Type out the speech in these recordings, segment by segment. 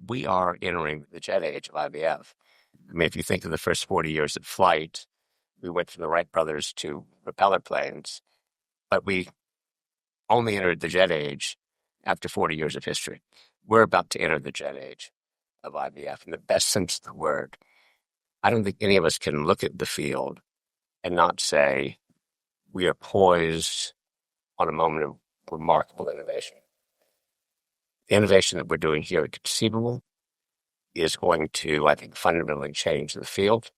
We are entering the jet age of IVF. I mean, if you think of the first 40 years of flight, we went from the Wright brothers to propeller planes, but we only entered the jet age after 40 years of history. We're about to enter the jet age of IVF in the best sense of the word. I don't think any of us can look at the field and not say we are poised on a moment of remarkable innovation. The innovation that we're doing here at Conceivable is going to, I think, fundamentally change the field.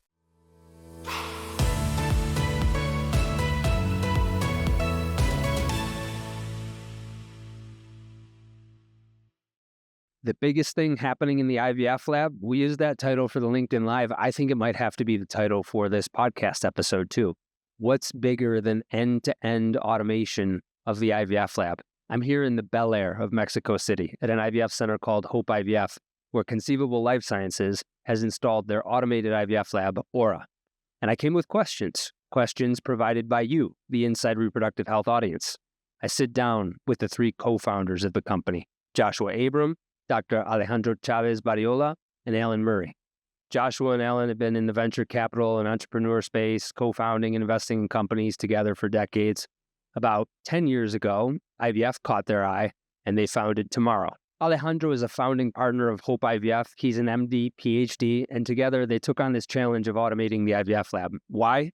The biggest thing happening in the IVF lab, we use that title for the LinkedIn Live. I think it might have to be the title for this podcast episode too. What's bigger than end-to-end automation of the IVF lab? I'm here in the Bel Air of Mexico City at an IVF center called Hope IVF, where Conceivable Life Sciences has installed their automated IVF lab, Aura. And I came with questions provided by you, the Inside Reproductive Health audience. I sit down with the three co-founders of the company, Joshua Abram, Dr. Alejandro Chavez-Badiola, and Alan Murray. Joshua and Alan have been in the venture capital and entrepreneur space, co-founding and investing in companies together for decades. About 10 years ago, IVF caught their eye, and they founded Tomorrow. Alejandro is a founding partner of Hope IVF. He's an MD, PhD, and together they took on this challenge of automating the IVF lab. Why?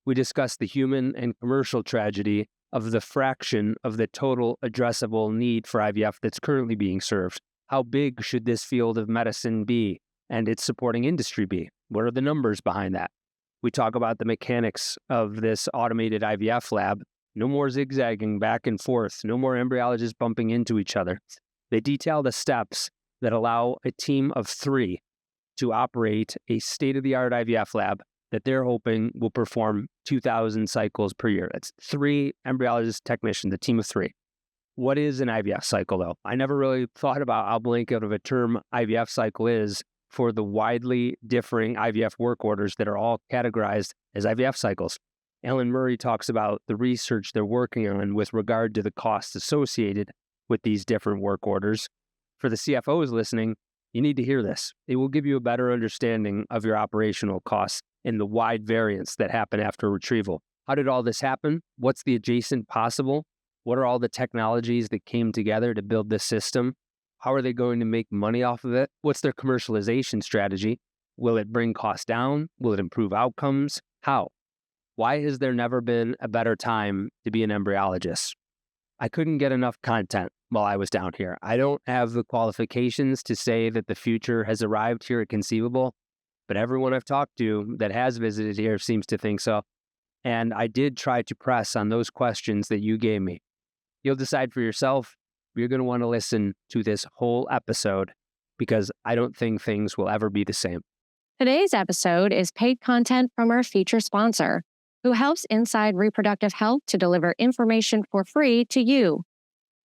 We discussed the human and commercial tragedy of the fraction of the total addressable need for IVF that's currently being served. How big should this field of medicine be and its supporting industry be? What are the numbers behind that? We talk about the mechanics of this automated IVF lab. No more zigzagging back and forth. No more embryologists bumping into each other. They detail the steps that allow a team of 3 to operate a state-of-the-art IVF lab that they're hoping will perform 2,000 cycles per year. That's 3 embryologist technicians, a team of 3. What is an IVF cycle, though? I never really thought about how blanket of a term IVF cycle is for the widely differing IVF work orders that are all categorized as IVF cycles. Alan Murray talks about the research they're working on with regard to the costs associated with these different work orders. For the CFOs listening, you need to hear this. It will give you a better understanding of your operational costs and the wide variance that happen after retrieval. How did all this happen? What's the adjacent possible? What are all the technologies that came together to build this system? How are they going to make money off of it? What's their commercialization strategy? Will it bring costs down? Will it improve outcomes? How? Why has there never been a better time to be an embryologist? I couldn't get enough content while I was down here. I don't have the qualifications to say that the future has arrived here at Conceivable, but everyone I've talked to that has visited here seems to think so. And I did try to press on those questions that you gave me. You'll decide for yourself. You're going to want to listen to this whole episode because I don't think things will ever be the same. Today's episode is paid content from our feature sponsor, who helps Inside Reproductive Health to deliver information for free to you.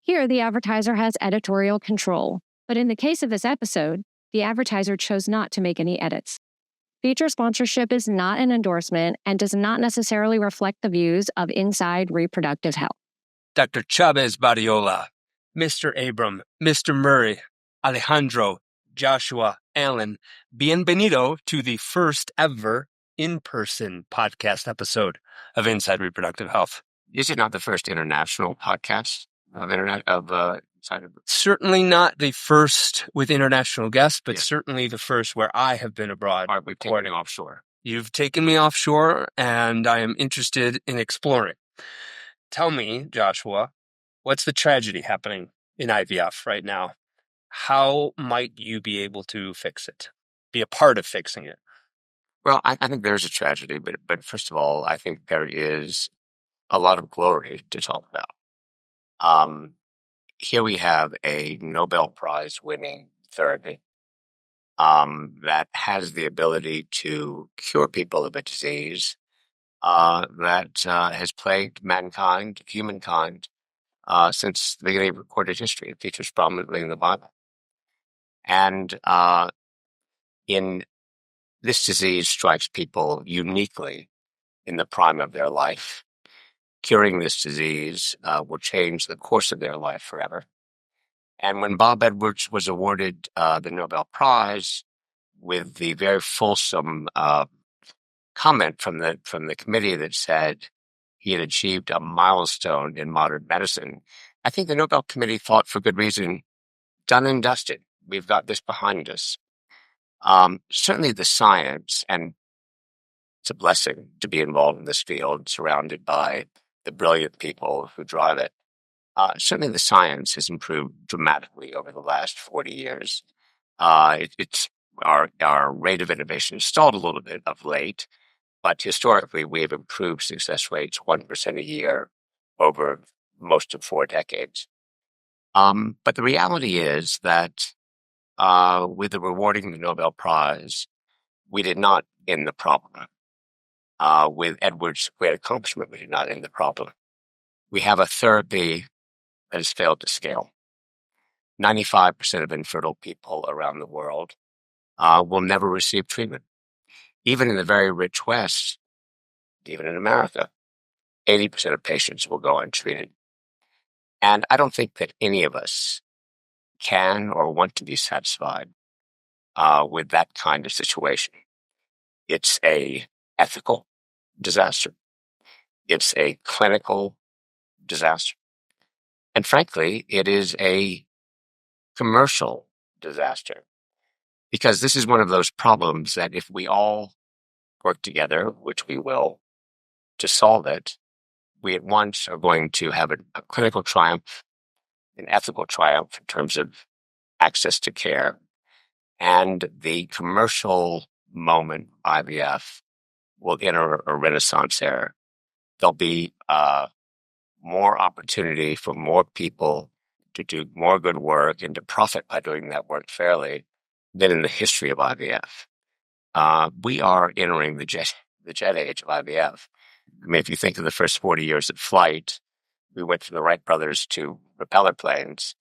Here, the advertiser has editorial control, but in the case of this episode, the advertiser chose not to make any edits. Feature sponsorship is not an endorsement and does not necessarily reflect the views of Inside Reproductive Health. Dr. Chavez-Badiola, Mr. Abram, Mr. Murray, Alejandro, Joshua, Alan, bienvenido to the first ever in-person podcast episode of Inside Reproductive Health. Is it not the first international podcast of Certainly not the first with international guests, but certainly the first where I have been abroad. Are we taking offshore? You've taken me offshore, and I am interested in exploring. Tell me, Joshua, what's the tragedy happening in IVF right now? How might you be able to fix it? Be a part of fixing it? Well, I think there's a tragedy, but first of all, I think there is a lot of glory to talk about. Here we have a Nobel Prize winning therapy that has the ability to cure people of a disease that has plagued humankind, since the beginning of recorded history. It features prominently in the Bible. And this disease strikes people uniquely in the prime of their life. Curing this disease will change the course of their life forever. And when Bob Edwards was awarded the Nobel Prize with the very fulsome comment from the committee that said he had achieved a milestone in modern medicine, I think the Nobel Committee thought, for good reason, done and dusted. We've got this behind us. Certainly the science, and it's a blessing to be involved in this field, surrounded by the brilliant people who drive it. Certainly the science has improved dramatically over the last 40 years. It's our rate of innovation has stalled a little bit of late, but historically we have improved success rates 1% a year over most of 4 decades. But the reality is that with the rewarding the Nobel Prize, we did not end the problem. With Edwards' great accomplishment, we did not end the problem. We have a therapy that has failed to scale. 95% of infertile people around the world will never receive treatment. Even in the very rich West, even in America, 80% of patients will go untreated. And I don't think that any of us can or want to be satisfied with that kind of situation. It's a ethical disaster. It's a clinical disaster. And frankly, it is a commercial disaster, because this is one of those problems that if we all work together, which we will, to solve it, we at once are going to have a clinical triumph, an ethical triumph in terms of access to care, and the commercial moment, IVF, will enter a renaissance era. There'll be more opportunity for more people to do more good work and to profit by doing that work fairly than in the history of IVF. We are entering the jet age of IVF. I mean, if you think of the first 40 years of flight, we went from the Wright brothers to propeller planes,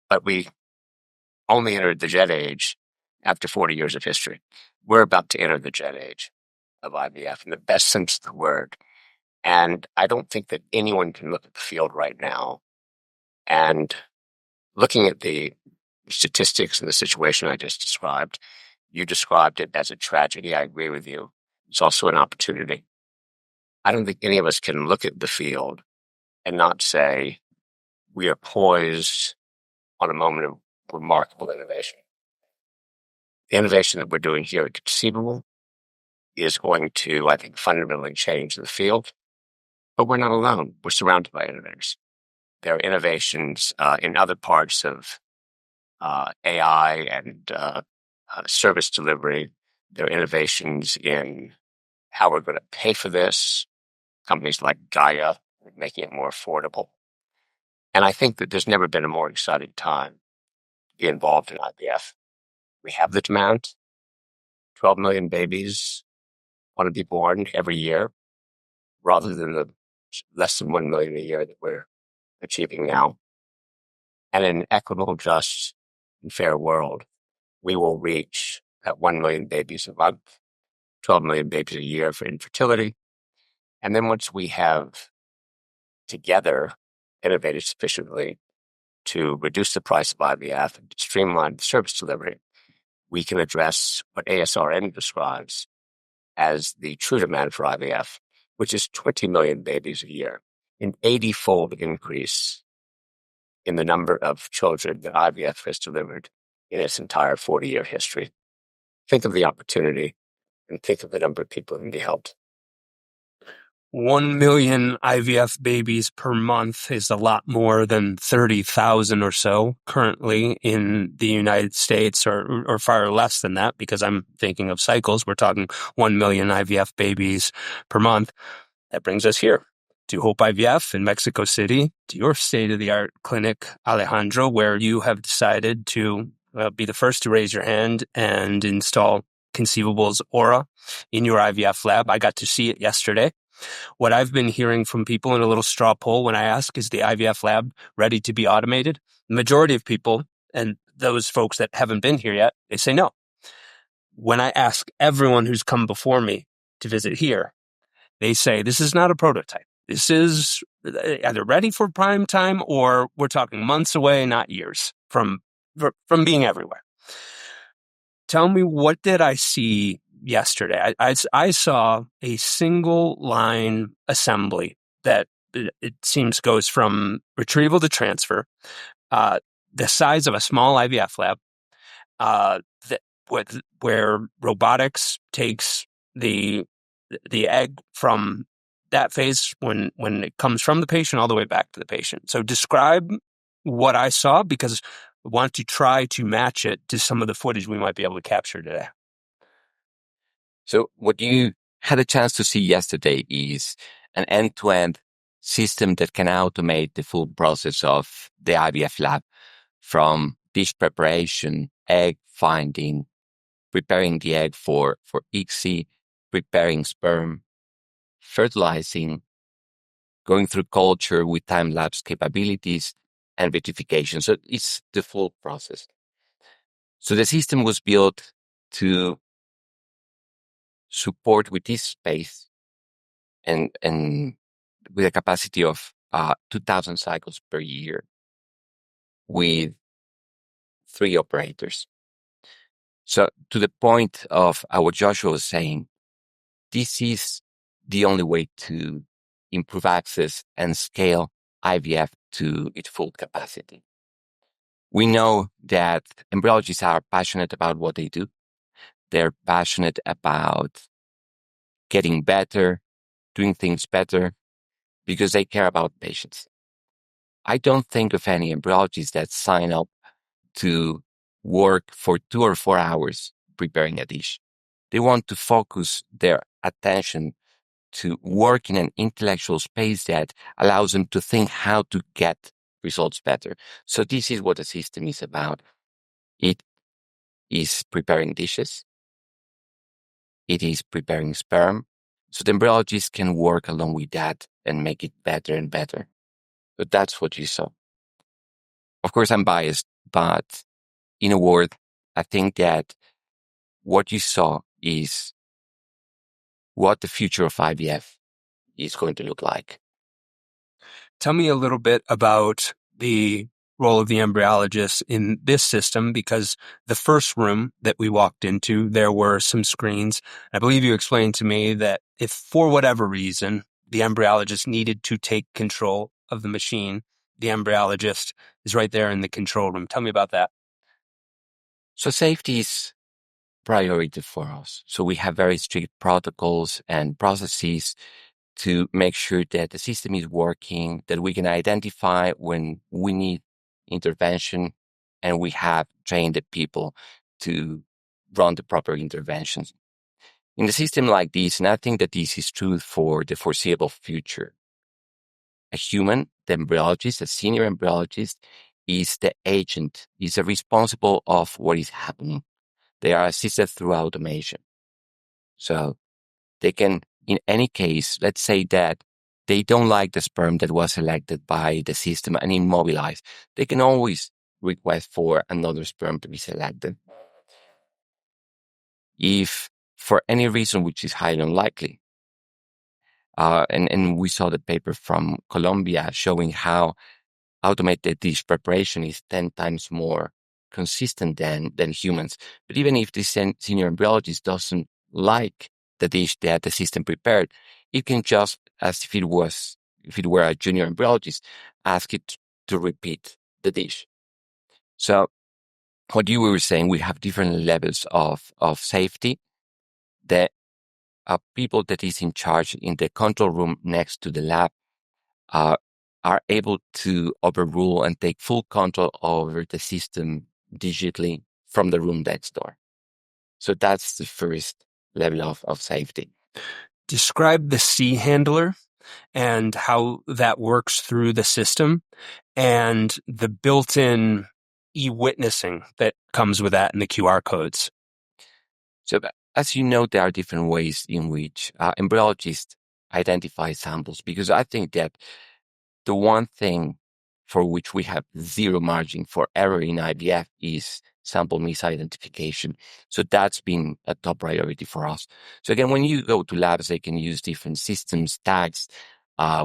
but we only entered the jet age after 40 years of history. We're about to enter the jet age of IVF in the best sense of the word. And I don't think that anyone can look at the field right now and, looking at the statistics and the situation I just described, you described it as a tragedy. I agree with you. It's also an opportunity. I don't think any of us can look at the field and not say we are poised on a moment of remarkable innovation. The innovation that we're doing here at Conceivable is going to, I think, fundamentally change the field. But we're not alone. We're surrounded by innovators. There are innovations in other parts of AI and service delivery. There are innovations in how we're going to pay for this. Companies like Gaia making it more affordable. And I think that there's never been a more exciting time to be involved in IVF. We have the demand. 12 million babies want to be born every year, rather than the less than 1 million a year that we're achieving now. And in an equitable, just, and fair world, we will reach that 1 million babies a month, 12 million babies a year for infertility. And then once we have together innovated sufficiently to reduce the price of IVF and to streamline the service delivery, we can address what ASRN describes as the true demand for IVF, which is 20 million babies a year, an 80-fold increase in the number of children that IVF has delivered in its entire 40-year history. Think of the opportunity and think of the number of people who can be helped. 1 million IVF babies per month is a lot more than 30,000 or so currently in the United States, or far less than that, because I'm thinking of cycles. We're talking 1 million IVF babies per month. That brings us here to Hope IVF in Mexico City, to your state-of-the-art clinic, Alejandro, where you have decided to be the first to raise your hand and install Conceivable's Aura in your IVF lab. I got to see it yesterday. What I've been hearing from people in a little straw poll when I ask, is the IVF lab ready to be automated? The majority of people, and those folks that haven't been here yet, they say no. When I ask everyone who's come before me to visit here, they say this is not a prototype. This is either ready for prime time, or we're talking months away, not years. from being everywhere. Tell me, what did I see yesterday? I saw a single line assembly that it seems goes from retrieval to transfer, the size of a small IVF lab, that where robotics takes the egg from that phase when it comes from the patient all the way back to the patient. So describe what I saw, because I want to try to match it to some of the footage we might be able to capture today. So what you had a chance to see yesterday is an end-to-end system that can automate the full process of the IVF lab, from dish preparation, egg finding, preparing the egg for ICSI, preparing sperm, fertilizing, going through culture with time-lapse capabilities, and vitrification. So it's the full process. So the system was built to support with this space and with a capacity of 2,000 cycles per year with 3 operators. So to the point of what Joshua was saying, this is the only way to improve access and scale IVF to its full capacity. We know that embryologists are passionate about what they do. They're passionate about getting better, doing things better, because they care about patients. I don't think of any embryologists that sign up to work for 2 or 4 hours preparing a dish. They want to focus their attention to work in an intellectual space that allows them to think how to get results better. So this is what the system is about. It is preparing dishes. It is preparing sperm. So the embryologist can work along with that and make it better and better. But that's what you saw. Of course, I'm biased, but in a word, I think that what you saw is what the future of IVF is going to look like. Tell me a little bit about the role of the embryologist in this system, because the first room that we walked into, there were some screens. I believe you explained to me that if for whatever reason the embryologist needed to take control of the machine, the embryologist is right there in the control room. Tell me about that. So safety is priority for us. So we have very strict protocols and processes to make sure that the system is working, that we can identify when we need intervention, and we have trained the people to run the proper interventions. In a system like this, and I think that this is true for the foreseeable future, a human, the embryologist, a senior embryologist, is the agent, is the responsible of what is happening. They are assisted through automation. So they can, in any case, let's say that they don't like the sperm that was selected by the system and immobilized, they can always request for another sperm to be selected. If for any reason, which is highly unlikely, and we saw the paper from Colombia showing how automated dish preparation is 10 times more consistent than humans. But even if the senior embryologist doesn't like the dish that the system prepared, it can just, as if it were a junior embryologist, ask it to repeat the dish. So what you were saying, we have different levels of safety. The people that is in charge in the control room next to the lab are able to overrule and take full control over the system digitally from the room next door. So that's the first level of safety. Describe the C handler and how that works through the system, and the built-in e-witnessing that comes with that and the QR codes. So as you know, there are different ways in which embryologists identify samples, because I think that the one thing for which we have zero margin for error in IVF is sample misidentification. So that's been a top priority for us. So again, when you go to labs, they can use different systems, tags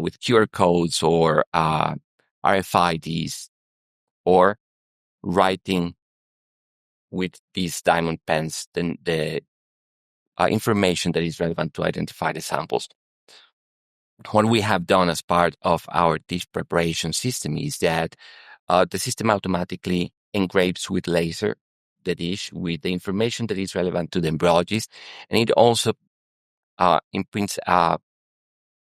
with QR codes or RFIDs, or writing with these diamond pens the information that is relevant to identify the samples. What we have done as part of our dish preparation system is that the system automatically engraves with laser the dish with the information that is relevant to the embryologist, and it also imprints a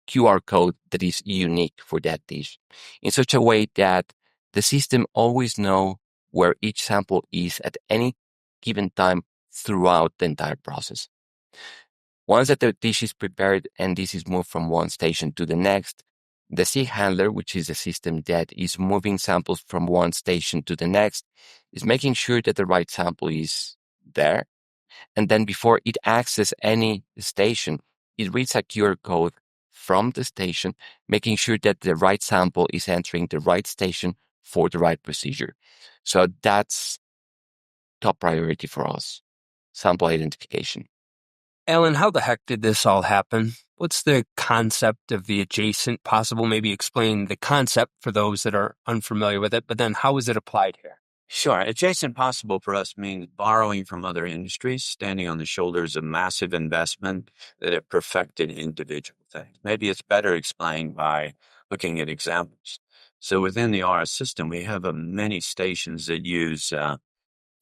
QR code that is unique for that dish in such a way that the system always know where each sample is at any given time throughout the entire process. Once that the dish is prepared and this is moved from one station to the next, the SIG handler, which is a system that is moving samples from one station to the next, is making sure that the right sample is there. And then before it accesses any station, it reads a QR code from the station, making sure that the right sample is entering the right station for the right procedure. So that's top priority for us, sample identification. Alan, how the heck did this all happen? What's the concept of the adjacent possible? Maybe explain the concept for those that are unfamiliar with it, but then how is it applied here? Sure. Adjacent possible for us means borrowing from other industries, standing on the shoulders of massive investment that have perfected individual things. Maybe it's better explained by looking at examples. So within the RS system, we have many stations that use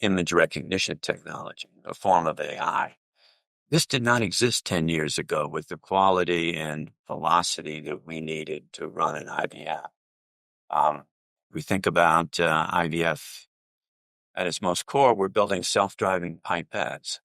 image recognition technology, a form of AI. This did not exist 10 years ago with the quality and velocity that we needed to run an IVF. We think about IVF at its most core, we're building self-driving pipettes.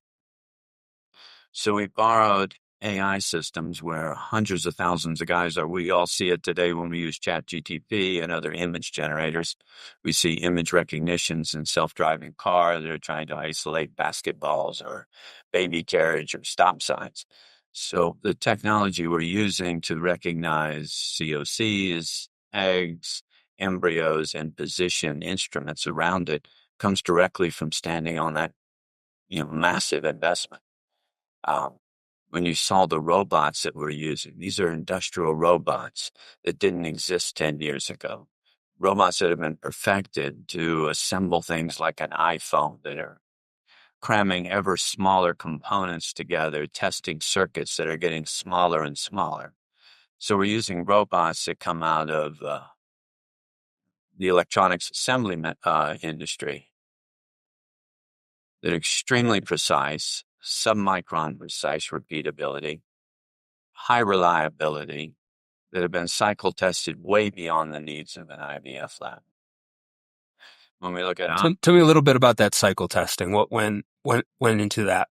So we borrowed AI systems where hundreds of thousands of guys are. We all see it today when we use ChatGPT and other image generators. We see image recognitions in self-driving car that are trying to isolate basketballs or baby carriage or stop signs. So the technology we're using to recognize COCs, eggs, embryos, and position instruments around it comes directly from standing on that, massive investment. When you saw the robots that we're using, these are industrial robots that didn't exist 10 years ago. Robots that have been perfected to assemble things like an iPhone that are cramming ever smaller components together, testing circuits that are getting smaller and smaller. So we're using robots that come out of the electronics assembly industry that are extremely precise, sub-micron precise repeatability, high reliability, that have been cycle tested way beyond the needs of an IVF lab. When we look at Tell me a little bit about that cycle testing. What went into that?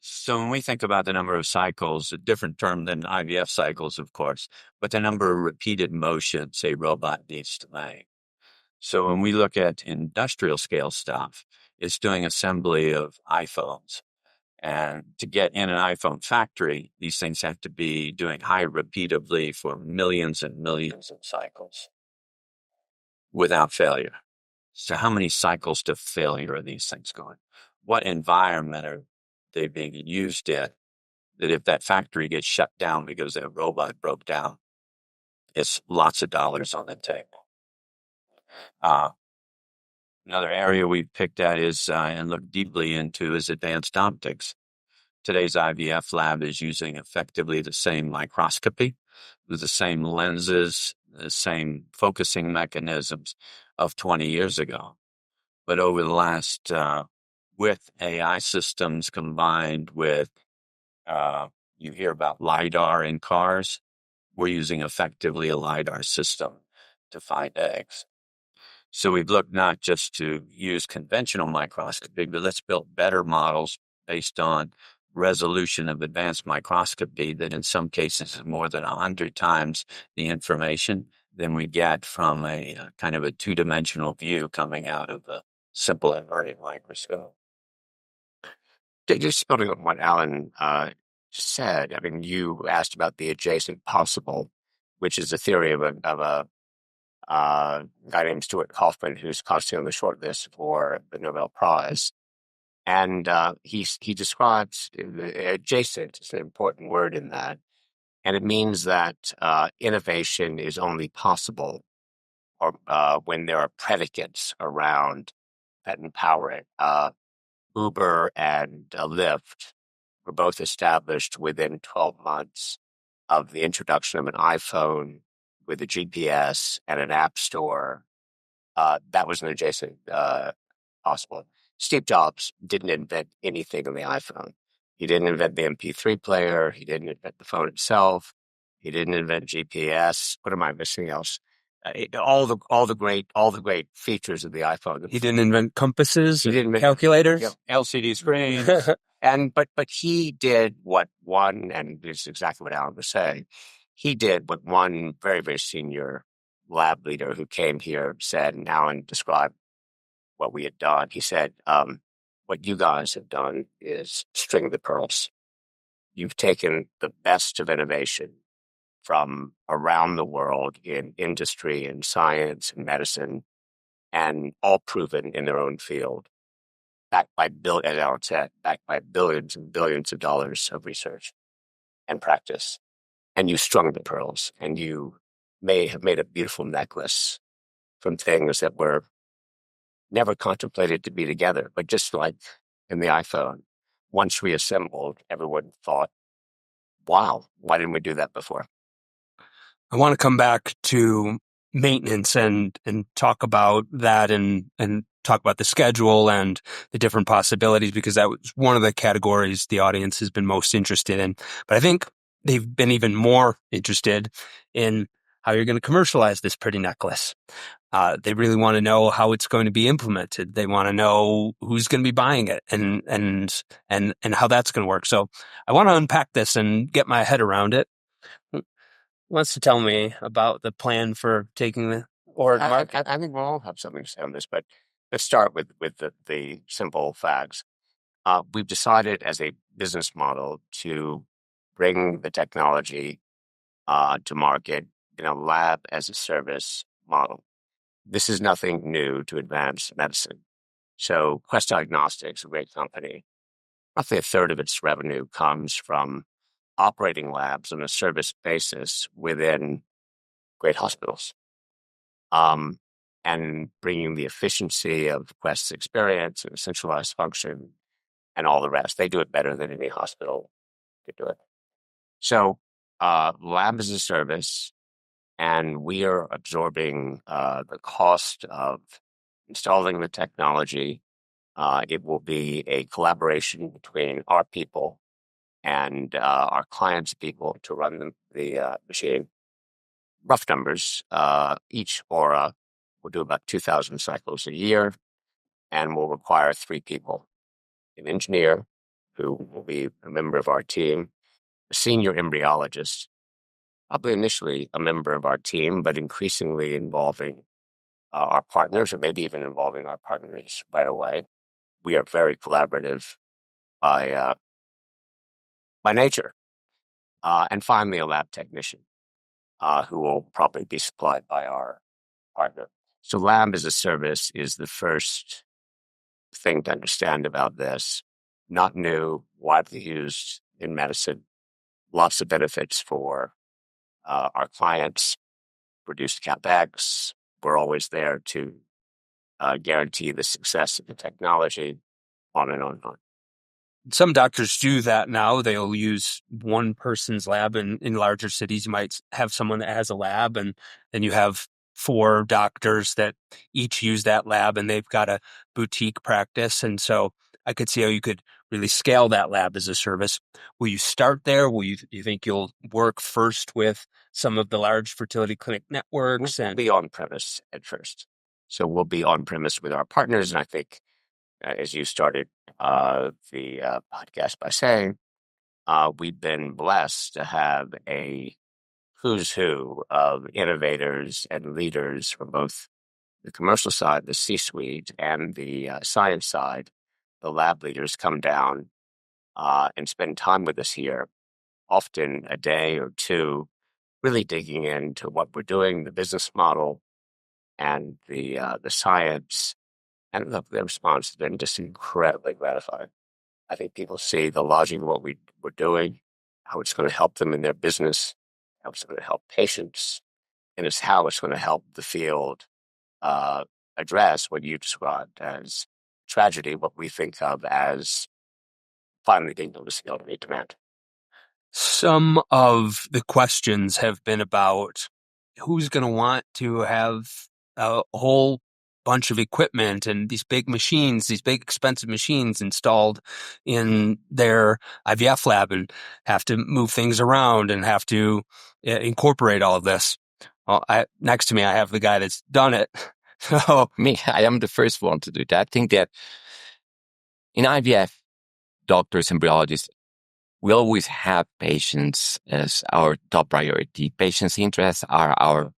So when we think about the number of cycles, a different term than IVF cycles, of course, but the number of repeated motions a robot needs to make. So when we look at industrial scale stuff, it's doing assembly of iPhones. And to get in an iPhone factory, these things have to be doing high repeatably for millions and millions of cycles without failure. So how many cycles to failure are these things going? What environment are they being used in that if that factory gets shut down because that robot broke down, it's lots of dollars on the table. Another area we've picked at is and looked deeply into is advanced optics. Today's IVF lab is using effectively the same microscopy with the same lenses, the same focusing mechanisms of 20 years ago. But over the last, with AI systems combined with, you hear about LiDAR in cars, we're using effectively a LiDAR system to find eggs. So we've looked not just to use conventional microscopy, but let's build better models based on resolution of advanced microscopy that in some cases is more than 100 times the information than we get from a kind of a two-dimensional view coming out of a simple inverted microscope. Just building on what Alan just said, I mean, you asked about the adjacent possible, which is a theory of a guy named Stuart Kauffman, who's constantly on the short list for the Nobel Prize. And he describes adjacent is an important word in that. And it means that innovation is only possible or when there are predicates around that empower it. Uber and Lyft were both established within 12 months of the introduction of an iPhone with a GPS and an app store. That was an adjacent possible. Steve Jobs didn't invent anything on the iPhone. He didn't invent the MP3 player. He didn't invent the phone itself. He didn't invent GPS. What am I missing else? All the great features of the iPhone. He didn't invent compasses. He didn't invent calculators. LCD screens. But he did what one, and this is exactly what Alan was saying. He did what one very, very senior lab leader who came here said, and Alan described what we had done. He said, what you guys have done is string the pearls. You've taken the best of innovation from around the world in industry and science and medicine, and all proven in their own field, backed by as Alan said, backed by billions and billions of dollars of research and practice. And you strung the pearls, and you may have made a beautiful necklace from things that were never contemplated to be together, but just like in the iPhone, once reassembled, everyone thought, wow, why didn't we do that before? I want to come back to maintenance and talk about that and talk about the schedule and the different possibilities, because that was one of the categories the audience has been most interested in. But I think they've been even more interested in how you're going to commercialize this pretty necklace. They really want to know how it's going to be implemented. They want to know who's going to be buying it and how that's going to work. So I want to unpack this and get my head around it. Wants to tell me about the plan for taking the market? I think we'll all have something to say on this, but let's start with the simple facts. We've decided as a business model to bring the technology to market in a lab as a service model. This is nothing new to advanced medicine. So Quest Diagnostics, a great company, roughly a third of its revenue comes from operating labs on a service basis within great hospitals, and bringing the efficiency of Quest's experience and centralized function and all the rest. They do it better than any hospital could do it. So lab as a service, and we are absorbing the cost of installing the technology. It will be a collaboration between our people and our clients' people to run the machine. Rough numbers, each aura will do about 2,000 cycles a year and will require 3 people: an engineer who will be a member of our team, a senior embryologist, probably initially a member of our team, but increasingly involving our partners, or maybe even involving our partners right away. We are very collaborative by nature. And finally, a lab technician who will probably be supplied by our partner. So lab as a service is the first thing to understand about this. Not new, widely used in medicine. Lots of benefits for our clients. Reduced CapEx. We're always there to guarantee the success of the technology, on and on and on. Some doctors do that now. They'll use one person's lab. In larger cities, you might have someone that has a lab, and then you have 4 doctors that each use that lab, and they've got a boutique practice. And so I could see how you could really scale that lab as a service. Will you start there? Will you think you'll work first with some of the large fertility clinic networks? We'll be on premise at first. So we'll be on premise with our partners. And I think, as you started the podcast by saying, we've been blessed to have a who's who of innovators and leaders from both the commercial side, the C-suite, and the science side. The lab leaders come down and spend time with us here, often a day or two, really digging into what we're doing, the business model, and the science. And the response has been just incredibly gratifying. I think people see the logic of what we're doing, how it's going to help them in their business, how it's going to help patients, and it's how it's going to help the field address what you described as tragedy what we think of as finally being able to scale to meet demand. Some of the questions have been about who's going to want to have a whole bunch of equipment and these big machines, these big expensive machines installed in their IVF lab and have to move things around and have to incorporate all of this. Well, next to me, I have the guy that's done it. So Me, I am the first one to do that. I think that in IVF, doctors, embryologists, we always have patients as our top priority. Patients' interests are our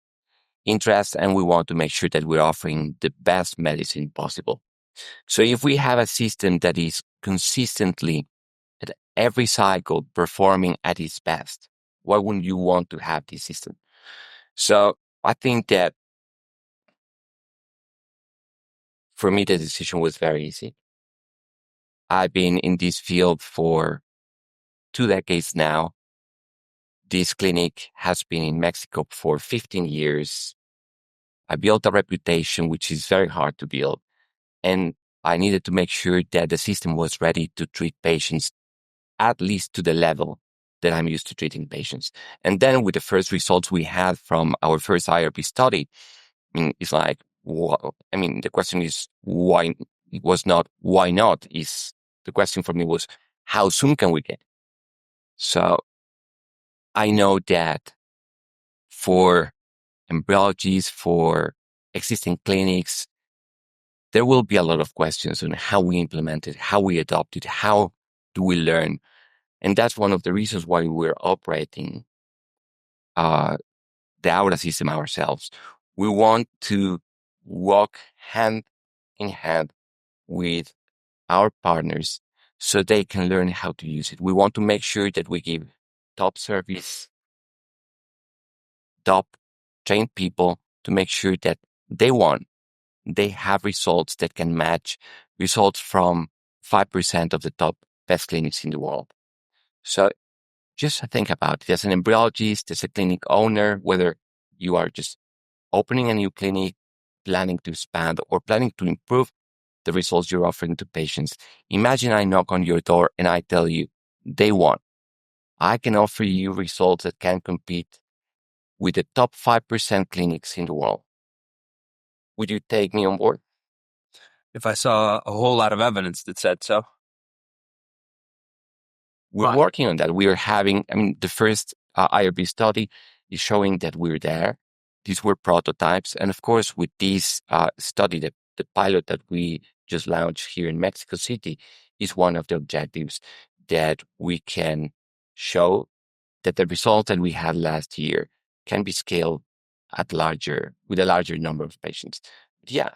interests, and we want to make sure that we're offering the best medicine possible. So if we have a system that is consistently at every cycle performing at its best, why wouldn't you want to have this system? So I think that for me, the decision was very easy. I've been in this field for 2 decades now. This clinic has been in Mexico for 15 years. I built a reputation, which is very hard to build. And I needed to make sure that the system was ready to treat patients at least to the level that I'm used to treating patients. And then with the first results we had from our first IRB study, it's like, the question is why? It was not why not. The question for me was how soon can we get? So I know that for embryologists, for existing clinics, there will be a lot of questions on how we implement it, how we adopt it, how do we learn. And that's one of the reasons why we're operating the Aura system ourselves. We want to walk hand in hand with our partners so they can learn how to use it. We want to make sure that we give top service, top trained people to make sure that they have results that can match results from 5% of the top best clinics in the world. So just think about it as an embryologist, as a clinic owner, whether you are just opening a new clinic, planning to expand, or planning to improve the results you're offering to patients. Imagine I knock on your door and I tell you, day one, I can offer you results that can compete with the top 5% clinics in the world. Would you take me on board? if I saw a whole lot of evidence that said so. We're Right. working on that. We are having, the first IRB study is showing that we're there. These were prototypes. And of course, with this study, the pilot that we just launched here in Mexico City is one of the objectives that we can show that the results that we had last year can be scaled with a larger number of patients. But yeah,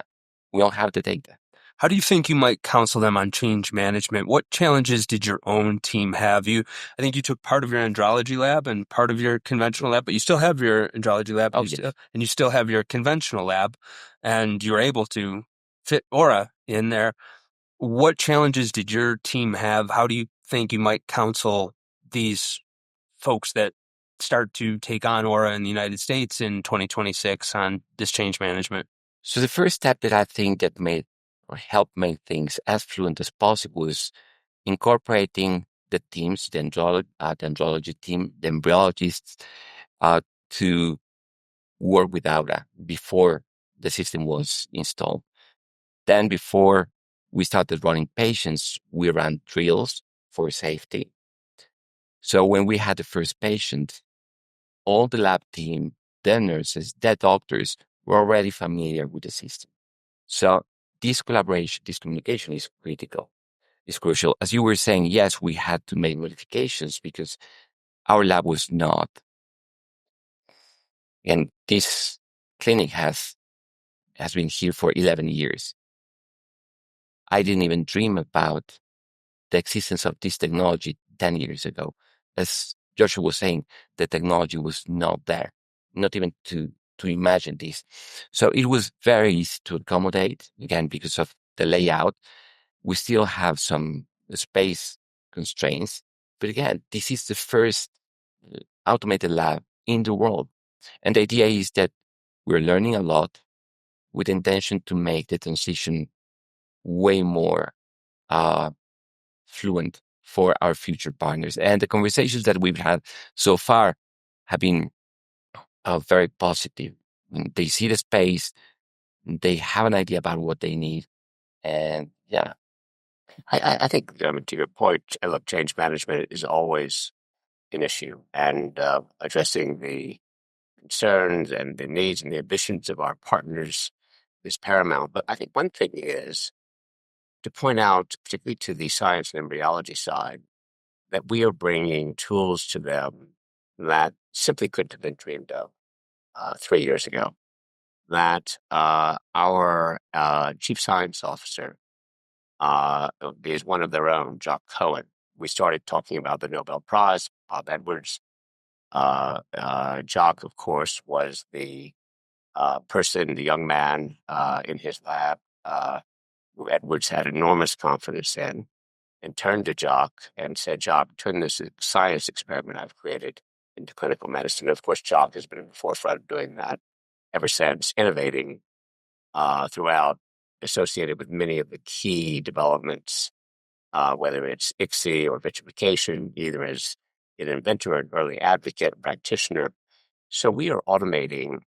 we all have the data. How do you think you might counsel them on change management? What challenges did your own team have? I think you took part of your andrology lab and part of your conventional lab, but you still have your andrology lab Yes. and you still have your conventional lab, and you were able to fit Aura in there. What challenges did your team have? How do you think you might counsel these folks that start to take on Aura in the United States in 2026 on this change management? So the first step that I think that helped make things as fluent as possible is incorporating the teams, the andrology team, the embryologists, to work with Aura before the system was installed. Then before we started running patients, we ran drills for safety. So when we had the first patient, all the lab team, the nurses, the doctors were already familiar with the system. So this collaboration, this communication is critical, is crucial. As you were saying, yes, we had to make modifications because our lab was not. And this clinic has been here for 11 years. I didn't even dream about the existence of this technology 10 years ago. As Joshua was saying, the technology was not there, not even to imagine this. So it was very easy to accommodate, again, because of the layout. We still have some space constraints, but again, this is the first automated lab in the world. And the idea is that we're learning a lot with intention to make the transition way more fluent for our future partners. And the conversations that we've had so far have been very positive. They see the space, they have an idea about what they need, and yeah. I think, to your point, look, change management is always an issue, and addressing the concerns and the needs and the ambitions of our partners is paramount. But I think one thing is to point out, particularly to the science and embryology side, that we are bringing tools to them that simply couldn't have been dreamed of 3 years ago. That our chief science officer is one of their own, Jock Cohen. We started talking about the Nobel Prize, Bob Edwards. Jock, of course, was the person, the young man in his lab who Edwards had enormous confidence in, and turned to Jock and said, Jock, turn this science experiment I've created into clinical medicine. Of course, Jock has been in the forefront of doing that ever since, innovating throughout, associated with many of the key developments, whether it's ICSI or vitrification, either as an inventor, an early advocate, practitioner. So we are automating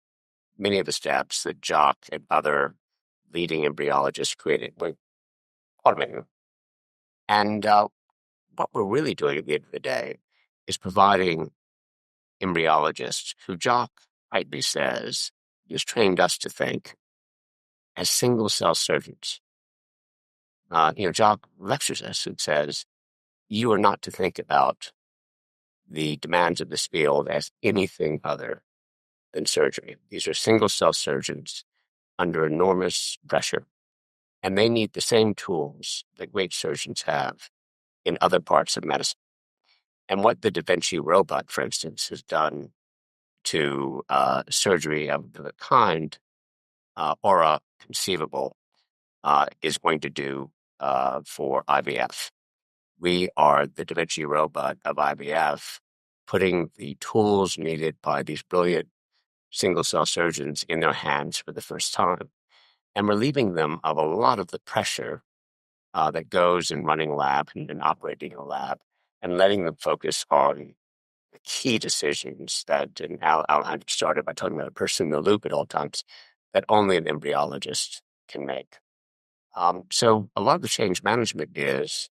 many of the steps that Jock and other leading embryologists created. We're automating them. And what we're really doing at the end of the day is providing embryologists who Jock rightly says has trained us to think as single-cell surgeons. Jock lectures us and says, you are not to think about the demands of this field as anything other than surgery. These are single-cell surgeons under enormous pressure, and they need the same tools that great surgeons have in other parts of medicine. And what the Da Vinci robot, for instance, has done to surgery of the kind Aura Conceivable is going to do for IVF. We are the Da Vinci robot of IVF, putting the tools needed by these brilliant single-cell surgeons in their hands for the first time, and relieving them of a lot of the pressure that goes in running a lab and operating a lab, and letting them focus on the key decisions that, and Alejandro started by talking about a person in the loop at all times, that only an embryologist can make. So a lot of the change management is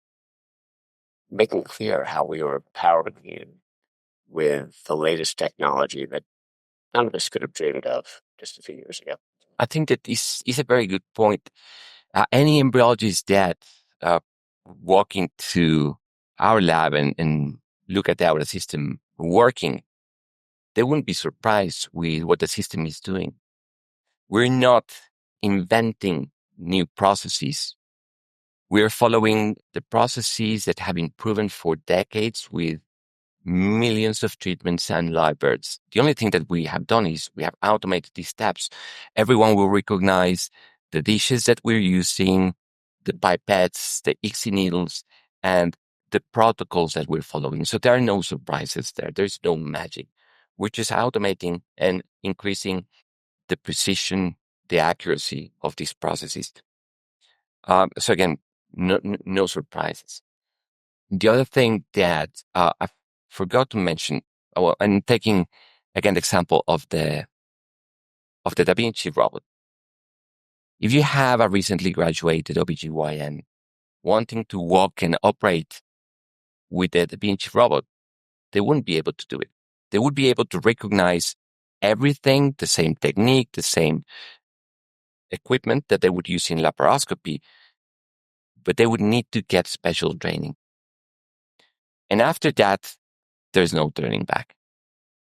making clear how we are empowering you with the latest technology that none of us could have dreamed of just a few years ago. I think that is a very good point. Any embryologist that walk into our lab and look at our system working, they wouldn't be surprised with what the system is doing. We're not inventing new processes. We're following the processes that have been proven for decades with millions of treatments and live births. The only thing that we have done is we have automated these steps. Everyone will recognize the dishes that we're using, the pipettes, the ICSI needles, and the protocols that we're following. So there are no surprises there. There's no magic. We're just automating and increasing the precision, the accuracy of these processes. So again, no surprises. The other thing that I forgot to mention, well, and taking again the example of the Da Vinci robot. If you have a recently graduated OBGYN wanting to walk and operate with the Da Vinci robot, they wouldn't be able to do it. They would be able to recognize everything, the same technique, the same equipment that they would use in laparoscopy, but they would need to get special training. And after that, there's no turning back,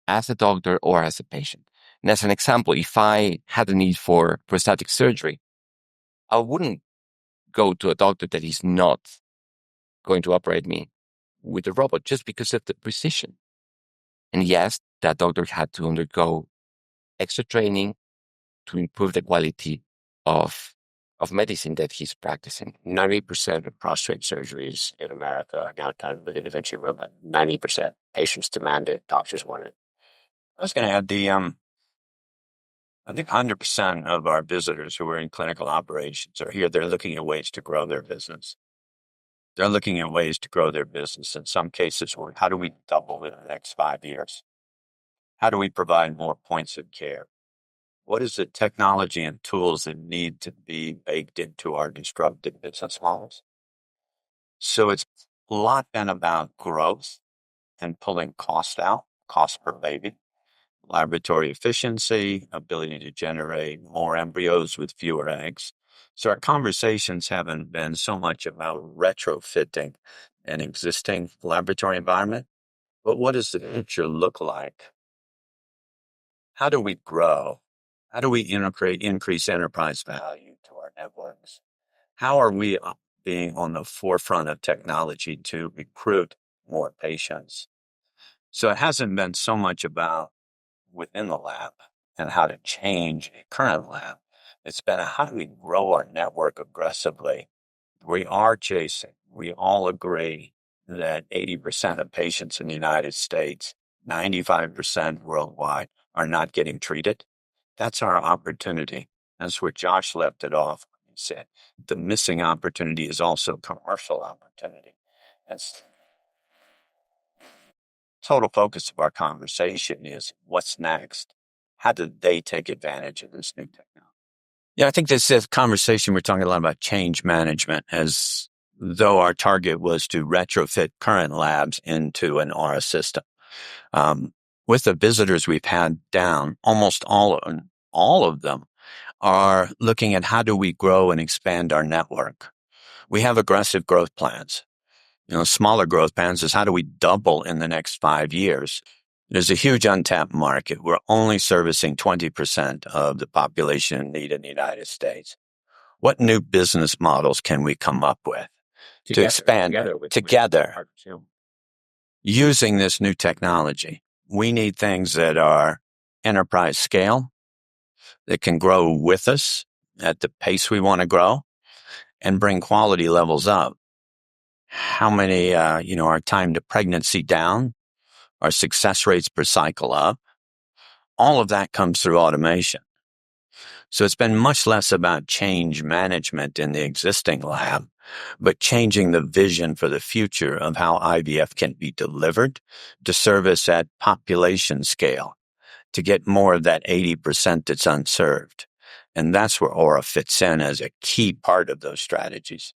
as a doctor or as a patient. And as an example, if I had a need for prosthetic surgery, I wouldn't go to a doctor that is not going to operate me with a robot just because of the precision. And yes, that doctor had to undergo extra training to improve the quality of medicine that he's practicing. 90% of prostate surgeries in America are now done with an Da Vinci robot. 90%. Patients demand it. Doctors want it. I was going to add I think 100% of our visitors who are in clinical operations are here. They're looking at ways to grow their business. They're looking at ways to grow their business. In some cases, how do we double in the next 5 years? How do we provide more points of care? What is the technology and tools that need to be baked into our disruptive business models? So it's a lot been about growth and pulling cost out, cost per baby, laboratory efficiency, ability to generate more embryos with fewer eggs. So our conversations haven't been so much about retrofitting an existing laboratory environment, but what does the future look like? How do we grow? How do we increase enterprise value to our networks? How are we being on the forefront of technology to recruit more patients? So it hasn't been so much about within the lab and how to change a current lab. It's been how do we grow our network aggressively? We all agree that 80% of patients in the United States, 95% worldwide, are not getting treated. That's our opportunity. That's where Josh left it off. He said the missing opportunity is also commercial opportunity. That's total focus of our conversation is what's next? How do they take advantage of this new technology? Yeah, I think this conversation, we're talking a lot about change management as though our target was to retrofit current labs into an Aura system. With the visitors we've had down, almost all of them are looking at how do we grow and expand our network. We have aggressive growth plans. Smaller growth plans is how do we double in the next 5 years? There's a huge untapped market. We're only servicing 20% of the population in need in the United States. What new business models can we come up with to expand together using this new technology? We need things that are enterprise scale, that can grow with us at the pace we want to grow and bring quality levels up. How many, our time to pregnancy down, our success rates per cycle up. All of that comes through automation. So it's been much less about change management in the existing lab, but changing the vision for the future of how IVF can be delivered to service at population scale to get more of that 80% that's unserved. And that's where Aura fits in as a key part of those strategies.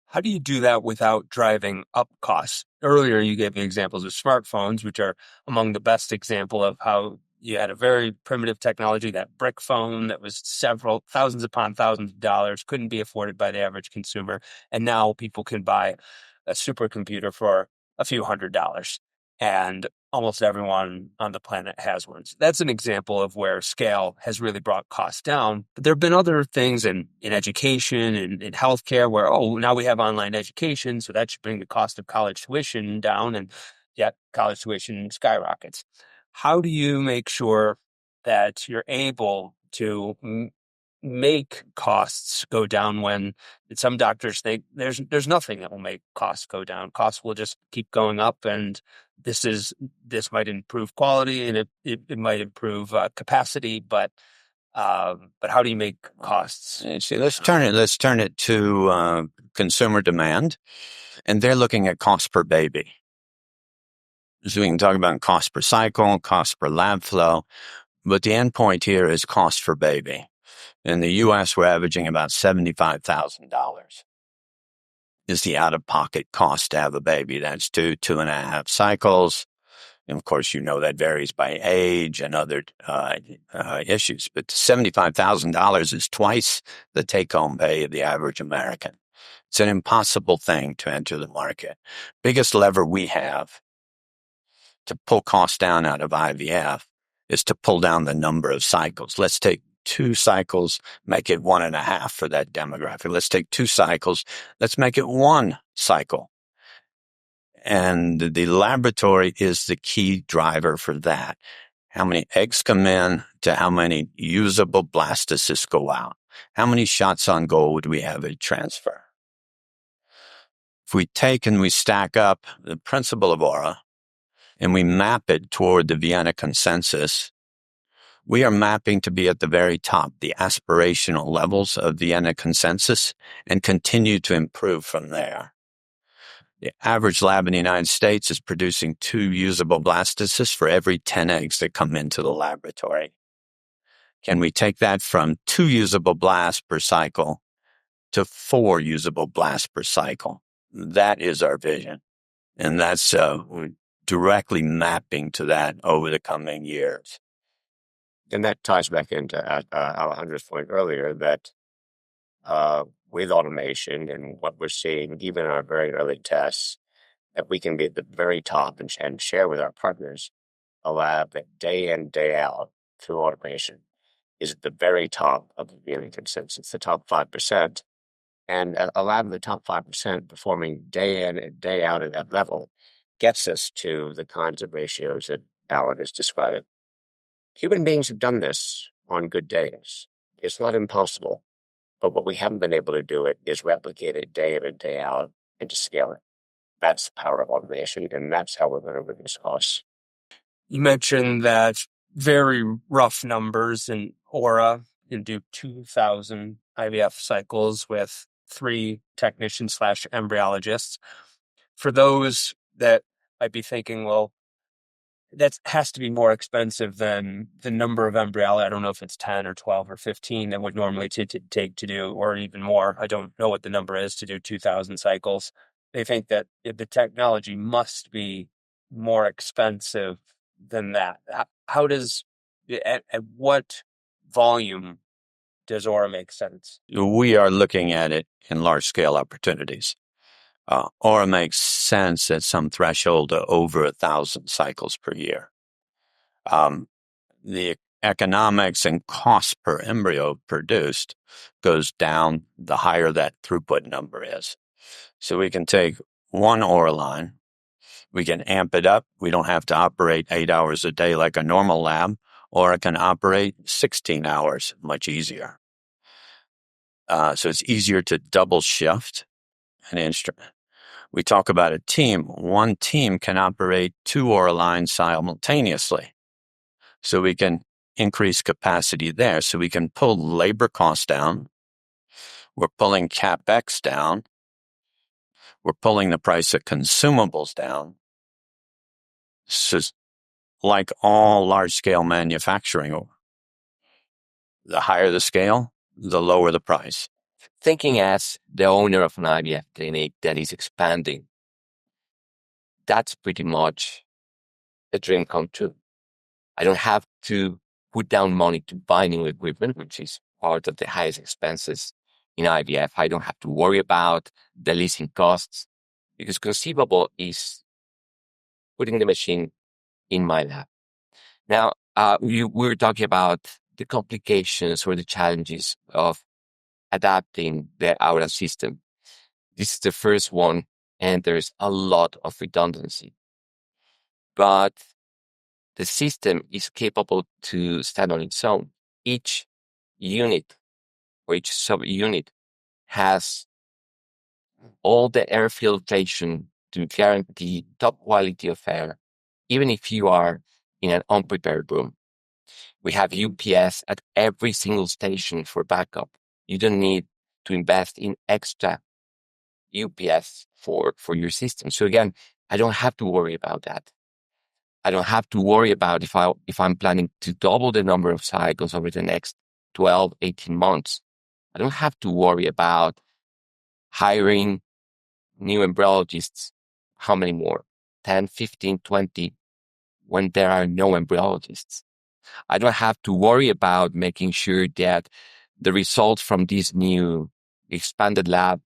How do you do that without driving up costs? Earlier, you gave me examples of smartphones, which are among the best example of how you had a very primitive technology, that brick phone that was several thousands upon thousands of dollars, couldn't be afforded by the average consumer. And now people can buy a supercomputer for a few $100s. And almost everyone on the planet has one. So that's an example of where scale has really brought costs down. But there have been other things in education and in healthcare where, now we have online education, so that should bring the cost of college tuition down, and yet college tuition skyrockets. How do you make sure that you're able to make costs go down when some doctors think there's nothing that will make costs go down? Costs will just keep going up, and this might improve quality and it might improve capacity, but how do you make costs? See, let's turn it to consumer demand, and they're looking at cost per baby. So we can talk about cost per cycle, cost per lab flow, but the end point here is cost per baby. In the U.S., we're averaging about $75,000 is the out-of-pocket cost to have a baby. That's 2.5 cycles. And of course, that varies by age and other issues. But $75,000 is twice the take-home pay of the average American. It's an impossible thing to enter the market. Biggest lever we have to pull costs down out of IVF is to pull down the number of cycles. Let's take 2 cycles, make it 1.5 for that demographic. Let's take 2 cycles, let's make it 1 cycle. And the laboratory is the key driver for that. How many eggs come in to how many usable blastocysts go out? How many shots on goal would we have at transfer? If we take and we stack up the principle of Aura and we map it toward the Vienna Consensus, We are mapping to be at the very top, the aspirational levels of Vienna consensus, and continue to improve from there. The average lab in the United States is producing 2 usable blastocysts for every 10 eggs that come into the laboratory. Can we take that from 2 usable blasts per cycle to 4 usable blasts per cycle? That is our vision. And that's directly mapping to that over the coming years. And that ties back into Alejandro's point earlier that with automation and what we're seeing, even in our very early tests, that we can be at the very top and share with our partners a lab that day in, day out through automation is at the very top of the Vienna consensus, the top 5%. And a lab in the top 5% performing day in and day out at that level gets us to the kinds of ratios that Alan is describing. Human beings have done this on good days. It's not impossible, but what we haven't been able to do it is replicate it day in and day out and to scale it. That's the power of automation, and that's how we're going to reduce costs. You mentioned that very rough numbers in Aura can do 2,000 IVF cycles with 3 technicians/embryologists. For those that might be thinking, well, that has to be more expensive than the number of embryology. I don't know if it's 10 or 12 or 15 that would normally take to do, or even more. I don't know what the number is to do 2,000 cycles. They think that the technology must be more expensive than that. How does, at what volume does Aura make sense? We are looking at it in large-scale opportunities. Aura makes sense at some threshold of over 1,000 cycles per year. The economics and cost per embryo produced goes down the higher that throughput number is. So we can take one Aura line, we can amp it up. We don't have to operate 8 hours a day like a normal lab, or it can operate 16 hours, much easier. So it's easier to double shift an instrument. We talk about a team. One team can operate 2 Aura lines simultaneously. So we can increase capacity there. So we can pull labor costs down. We're pulling CapEx down. We're pulling the price of consumables down. So like all large-scale manufacturing, the higher the scale, the lower the price. Thinking as the owner of an IVF clinic that is expanding, that's pretty much a dream come true. I don't have to put down money to buy new equipment, which is part of the highest expenses in IVF. I don't have to worry about the leasing costs because Conceivable is putting the machine in my lab. Now, we were talking about the complications or the challenges of adapting the Aura system. This is the first one, and there's a lot of redundancy. But the system is capable to stand on its own. Each unit or each subunit has all the air filtration to guarantee top quality of air, even if you are in an unprepared room. We have UPS at every single station for backup. You don't need to invest in extra UPS for your system. So again, I don't have to worry about that. I don't have to worry about if I'm planning to double the number of cycles over the next 12, 18 months. I don't have to worry about hiring new embryologists. How many more? 10, 15, 20, when there are no embryologists. I don't have to worry about making sure that the results from this new expanded lab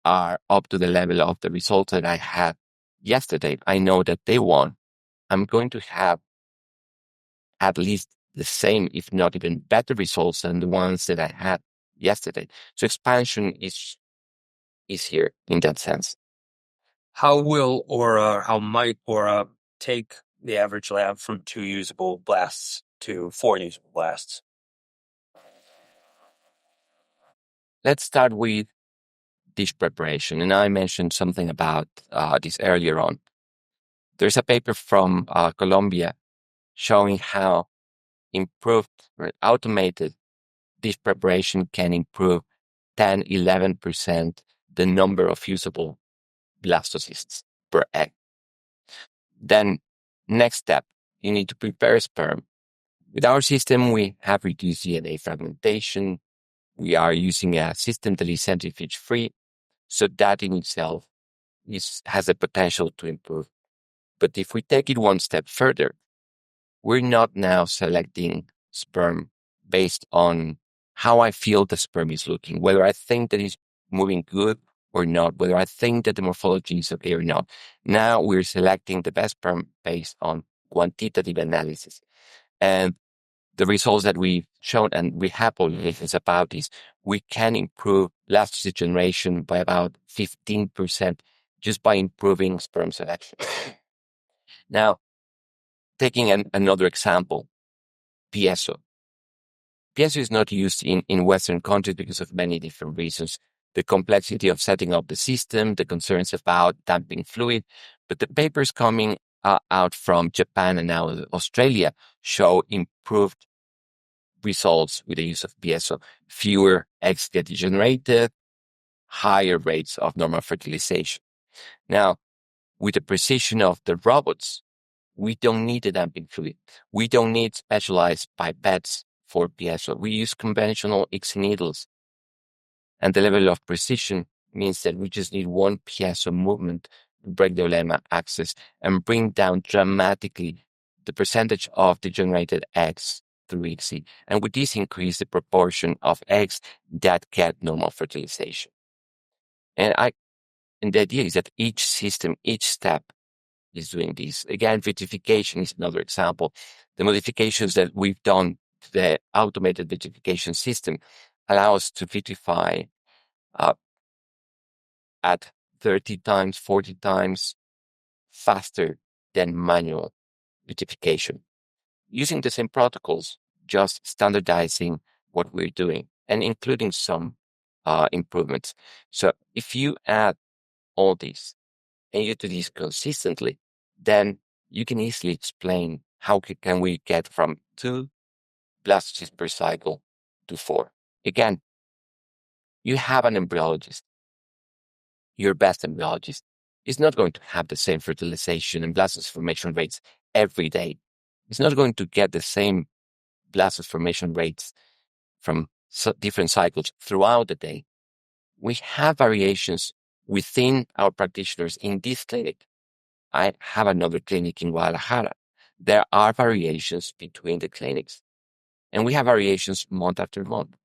are up to the level of the results that I had yesterday. I know that they won. I'm going to have at least the same, if not even better results than the ones that I had yesterday. So expansion is here in that sense. How might Aura take the average lab from 2 usable blasts to 4 usable blasts? Let's start with dish preparation. And I mentioned something about this earlier on. There's a paper from Colombia showing how improved or automated this preparation can improve 10, 11% the number of usable blastocysts per egg. Then, next step, you need to prepare sperm. With our system, we have reduced DNA fragmentation. We are using a system that is centrifuge-free, so that in itself has the potential to improve. But if we take it one step further, we're not now selecting sperm based on how I feel the sperm is looking, whether I think that it's moving good or not, whether I think that the morphology is okay or not. Now we're selecting the best sperm based on quantitative analysis. And the results that we've shown, and we have publications about this, we can improve blastocyst generation by about 15% just by improving sperm selection. Now, taking another example, piezo. Piezo is not used in Western countries because of many different reasons. The complexity of setting up the system, the concerns about damping fluid, but the papers coming out from Japan and now Australia show improved results with the use of piezo. Fewer eggs get degenerated, higher rates of normal fertilization. Now, with the precision of the robots, we don't need a damping fluid. We don't need specialized pipettes for piezo. We use conventional ICSI needles. And the level of precision means that we just need one piezo movement to break the lemma axis and bring down dramatically the percentage of degenerated eggs through ICSI. And with this, increase the proportion of eggs that get normal fertilization. And the idea is that each system, each step is doing this. Again, vitrification is another example. The modifications that we've done to the automated vitrification system allow us to vitrify at 30 times, 40 times faster than manual vitrification. Using the same protocols, just standardizing what we're doing and including some improvements. So if you add all these and you do this consistently, then you can easily explain how can we get from 2 blastocysts per cycle to 4. Again, you have an embryologist. Your best embryologist is not going to have the same fertilization and blastocyst formation rates every day. It's not going to get the same blastocyst formation rates from different cycles throughout the day. We have variations within our practitioners in this clinic. I have another clinic in Guadalajara. There are variations between the clinics, and we have variations month after month.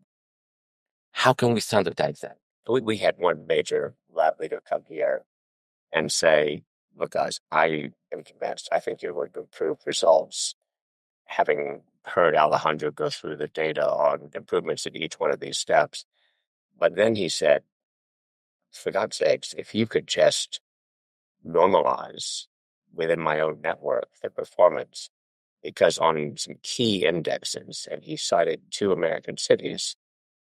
How can we standardize that? We had one major lab leader come here and say, look, guys, I am convinced. I think you're going to improve results. Having heard Alejandro go through the data on improvements in each one of these steps. But then he said, for God's sakes, if you could just normalize within my own network the performance, because on some key indexes, and he cited 2 American cities,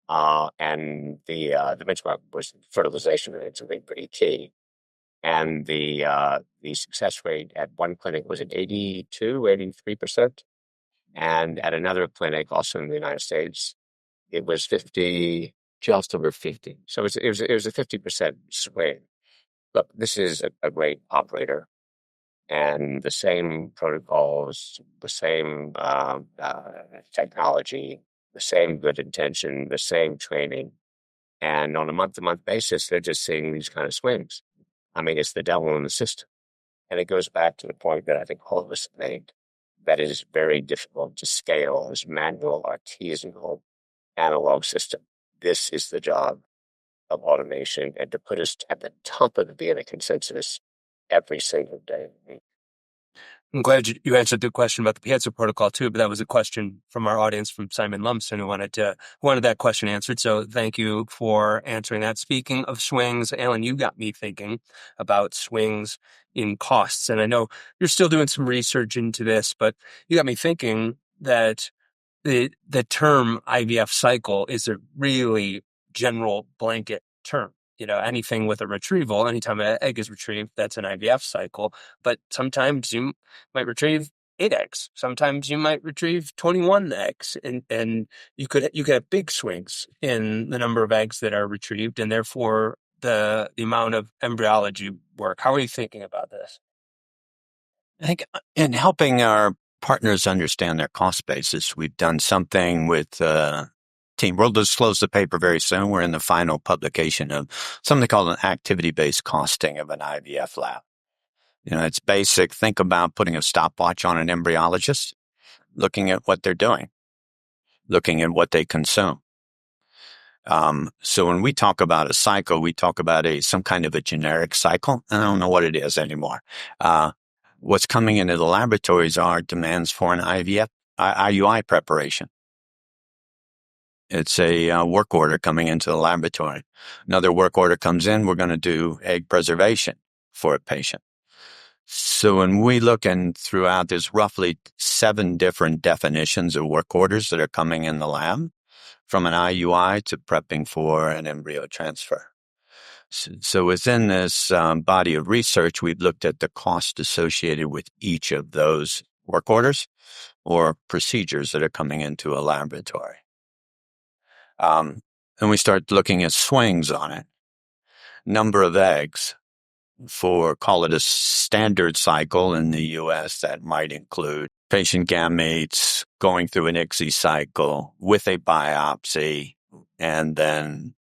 and the benchmark was fertilization rate, something pretty key. And the success rate at one clinic was at 82, 83%. And at another clinic, also in the United States, it was 50, just over 50. So it was a 50% swing. Look, this is a great operator, and the same protocols, the same technology, the same good intention, the same training. And on a month-to-month basis, they're just seeing these kind of swings. I mean, it's the devil in the system. And it goes back to the point that I think all of us made, that it is very difficult to scale this manual, artisanal, analog system. This is the job of automation, and to put us at the top of the Vienna consensus every single day. I'm glad you answered the question about the piezo protocol too, but that was a question from our audience from Simon Lumsden who wanted that question answered. So thank you for answering that. Speaking of swings, Alan, you got me thinking about swings in costs. And I know you're still doing some research into this, but you got me thinking that the term IVF cycle is a really general blanket term. You know, anything with a retrieval, anytime an egg is retrieved, that's an IVF cycle. But sometimes you might retrieve 8 eggs. Sometimes you might retrieve 21 eggs, and you could have big swings in the number of eggs that are retrieved, and therefore the amount of embryology work. How are you thinking about this? I think in helping our partners understand their cost basis, we've done something with team. We'll disclose the paper very soon. We're in the final publication of something called an activity-based costing of an IVF lab. It's basic. Think about putting a stopwatch on an embryologist, looking at what they're doing, looking at what they consume. So when we talk about a cycle, we talk about some kind of a generic cycle. I don't know what it is anymore. What's coming into the laboratories are demands for an IUI preparation. It's a work order coming into the laboratory. Another work order comes in, we're going to do egg preservation for a patient. So when we look throughout, there's roughly 7 different definitions of work orders that are coming in the lab, from an IUI to prepping for an embryo transfer. So within this body of research, we've looked at the cost associated with each of those work orders or procedures that are coming into a laboratory. And we start looking at swings on it. Number of eggs for, call it a standard cycle in the U.S. that might include patient gametes going through an ICSI cycle with a biopsy and then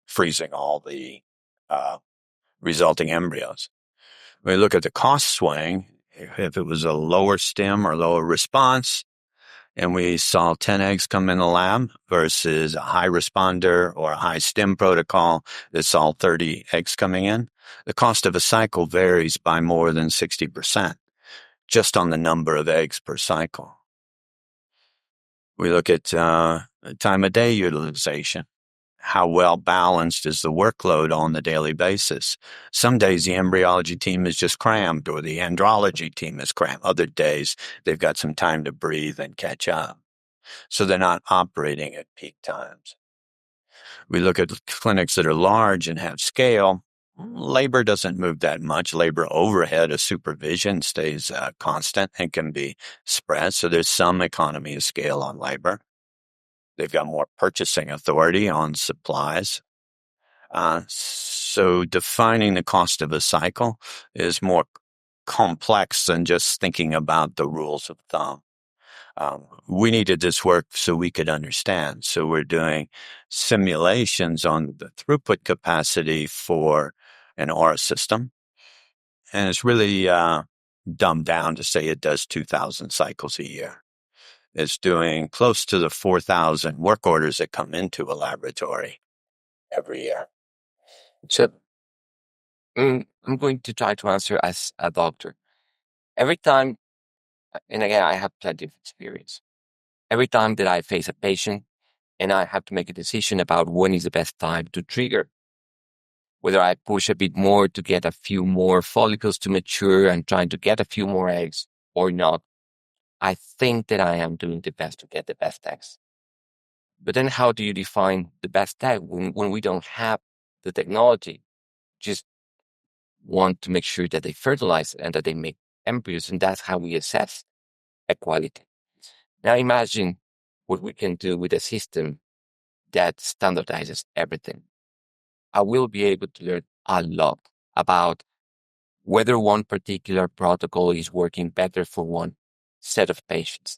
freezing all the resulting embryos. We look at the cost swing. If it was a lower stim or lower response, and we saw 10 eggs come in the lab versus a high responder or a high stim protocol that saw 30 eggs coming in, the cost of a cycle varies by more than 60% just on the number of eggs per cycle. We look at time of day utilization. How well balanced is the workload on the daily basis? Some days the embryology team is just crammed or the andrology team is crammed. Other days they've got some time to breathe and catch up. So they're not operating at peak times. We look at clinics that are large and have scale. Labor doesn't move that much. Labor overhead of supervision stays constant and can be spread. So there's some economy of scale on labor. They've got more purchasing authority on supplies. So defining the cost of a cycle is more complex than just thinking about the rules of thumb. We needed this work so we could understand. So we're doing simulations on the throughput capacity for an aura system. And it's really dumbed down to say it does 2,000 cycles a year. It's doing close to the 4,000 work orders that come into a laboratory every year. So I'm going to try to answer as a doctor. Every time, and again, I have plenty of experience. Every time that I face a patient and I have to make a decision about when is the best time to trigger, whether I push a bit more to get a few more follicles to mature and trying to get a few more eggs or not, I think that I am doing the best to get the best eggs. But then how do you define the best egg when we don't have the technology? Just want to make sure that they fertilize and that they make embryos, and that's how we assess equality. Now imagine what we can do with a system that standardizes everything. I will be able to learn a lot about whether one particular protocol is working better for one set of patients,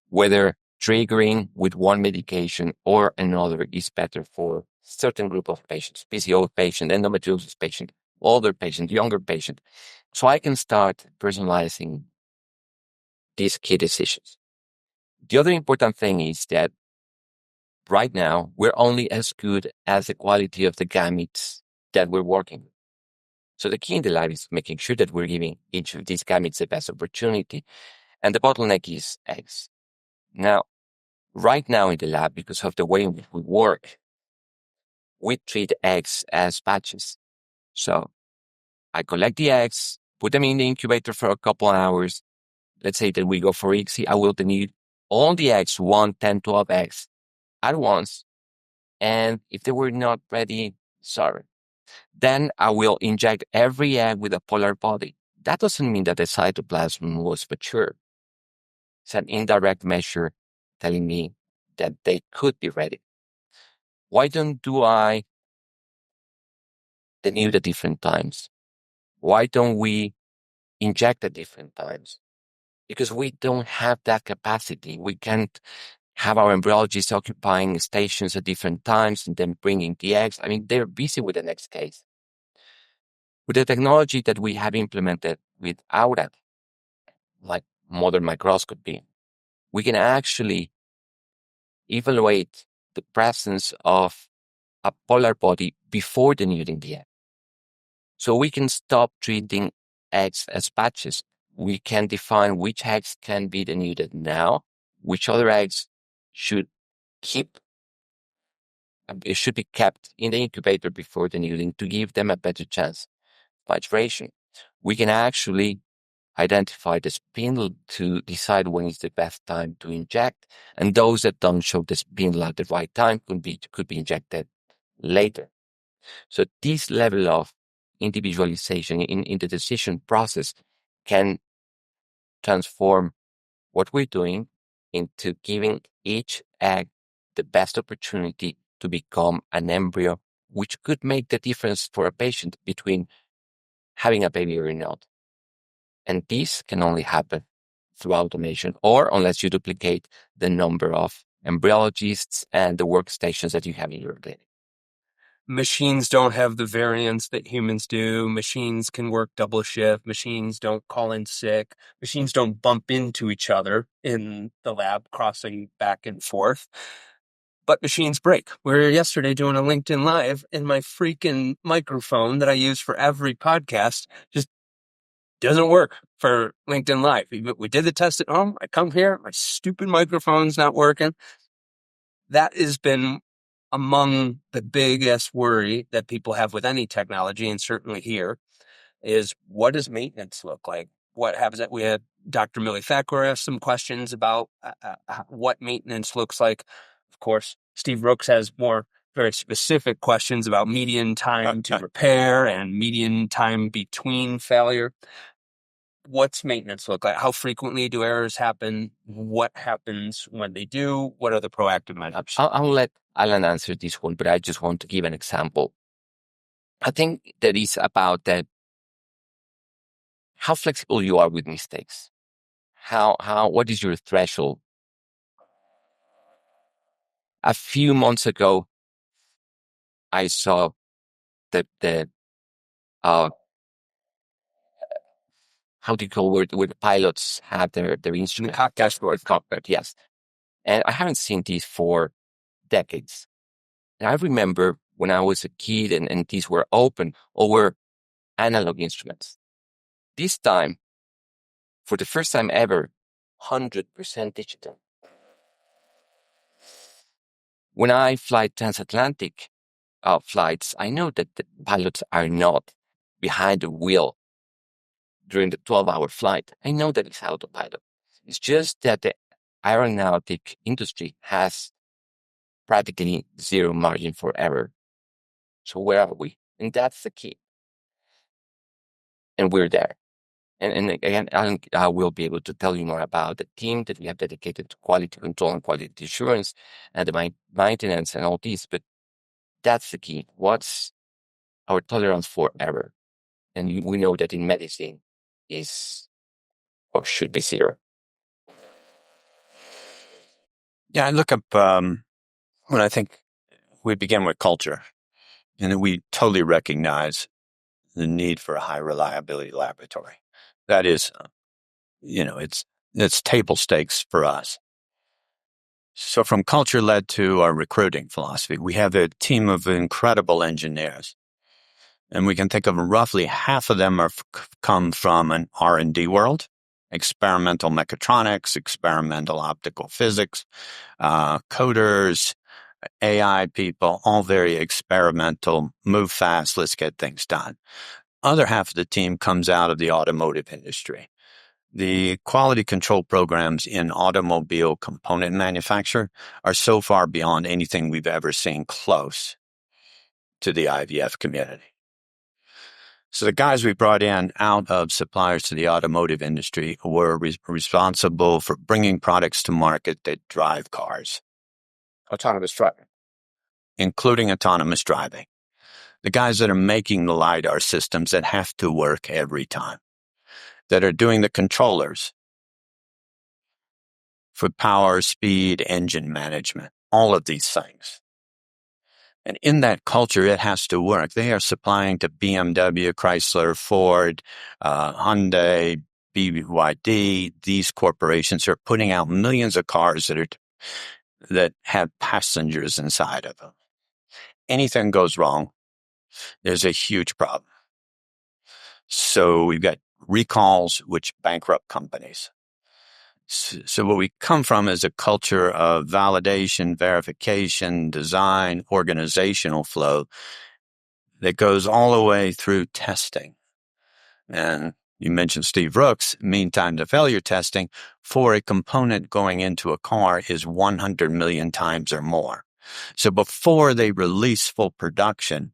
whether triggering with one medication or another is better for certain group of patients, PCO patient, endometriosis patient, older patient, younger patient. So I can start personalizing these key decisions. The other important thing is that right now, we're only as good as the quality of the gametes that we're working with. So the key in the lab is making sure that we're giving each of these gametes the best opportunity. And the bottleneck is eggs. Now, right now in the lab, because of the way in which we work, we treat eggs as batches. So I collect the eggs, put them in the incubator for a couple of hours. Let's say that we go for ICSI. I will need all the eggs, 1, 10, 12 eggs at once. And if they were not ready, sorry. Then I will inject every egg with a polar body. That doesn't mean that the cytoplasm was mature. It's an indirect measure telling me that they could be ready. Why don't I denude at different times? Why don't we inject at different times? Because we don't have that capacity. We can't have our embryologists occupying stations at different times and then bringing the eggs. I mean, they're busy with the next case. With the technology that we have implemented without it, like modern microscopy, we can actually evaluate the presence of a polar body before denuding the egg. So we can stop treating eggs as batches. We can define which eggs can be denuded now, which other eggs should be kept in the incubator before denuding to give them a better chance of maturation. We can actually identify the spindle to decide when is the best time to inject, and those that don't show the spindle at the right time could be injected later. So this level of individualization in the decision process can transform what we're doing into giving each egg the best opportunity to become an embryo, which could make the difference for a patient between having a baby or not. And this can only happen through automation, or unless you duplicate the number of embryologists and the workstations that you have in your clinic. Machines don't have the variance that humans do. Machines can work double shift. Machines don't call in sick. Machines don't bump into each other in the lab, crossing back and forth. But machines break. We were yesterday doing a LinkedIn Live, and my freaking microphone that I use for every podcast just doesn't work for LinkedIn Live. We did the test at home. I come here, my stupid microphone's not working. That has been among the biggest worry that people have with any technology, and certainly here, is what does maintenance look like? What happens? We had Dr. Millie Thacker ask some questions about what maintenance looks like. Of course, Steve Rooks has more very specific questions about median time to repair and median time between failure. What's maintenance look like? How frequently do errors happen? What happens when they do? What are the proactive measures? I'll let Alan answer this one, but I just want to give an example. I think that is about that how flexible you are with mistakes. What is your threshold? A few months ago, I saw the how do you call where the pilots have their instrument dashboard cockpit? Yes, and I haven't seen these for decades. And I remember when I was a kid and these were open or were analog instruments. This time, for the first time ever, 100% digital. When I fly transatlantic flights, I know that the pilots are not behind the wheel during the 12-hour flight. I know that it's autopilot. It's just that the aeronautic industry has practically zero margin for error. So where are we? And that's the key. And we're there. And again, Alan will be able to tell you more about the team that we have dedicated to quality control and quality assurance and the maintenance and all these. But that's the key. What's our tolerance for error? And we know that in medicine is or should be zero. Yeah, I look up when I think we begin with culture, and we totally recognize the need for a high reliability laboratory. That is, it's table stakes for us. So from culture led to our recruiting philosophy, we have a team of incredible engineers, and we can think of roughly half of them come from an R&D world, experimental mechatronics, experimental optical physics, coders, AI people, all very experimental, move fast, let's get things done. Other half of the team comes out of the automotive industry. The quality control programs in automobile component manufacture are so far beyond anything we've ever seen close to the IVF community. So the guys we brought in out of suppliers to the automotive industry were responsible for bringing products to market that drive cars, Autonomous driving. including autonomous driving. The guys that are making the LiDAR systems that have to work every time, that are doing the controllers for power, speed, engine management, all of these things. And in that culture, it has to work. They are supplying to BMW, Chrysler, Ford, Hyundai, BYD. These corporations are putting out millions of cars that have passengers inside of them. Anything goes wrong, there's a huge problem. So we've got recalls, which bankrupt companies. So what we come from is a culture of validation, verification, design, organizational flow that goes all the way through testing. And you mentioned Steve Rook's mean time to failure testing for a component going into a car is 100 million times or more. So before they release full production,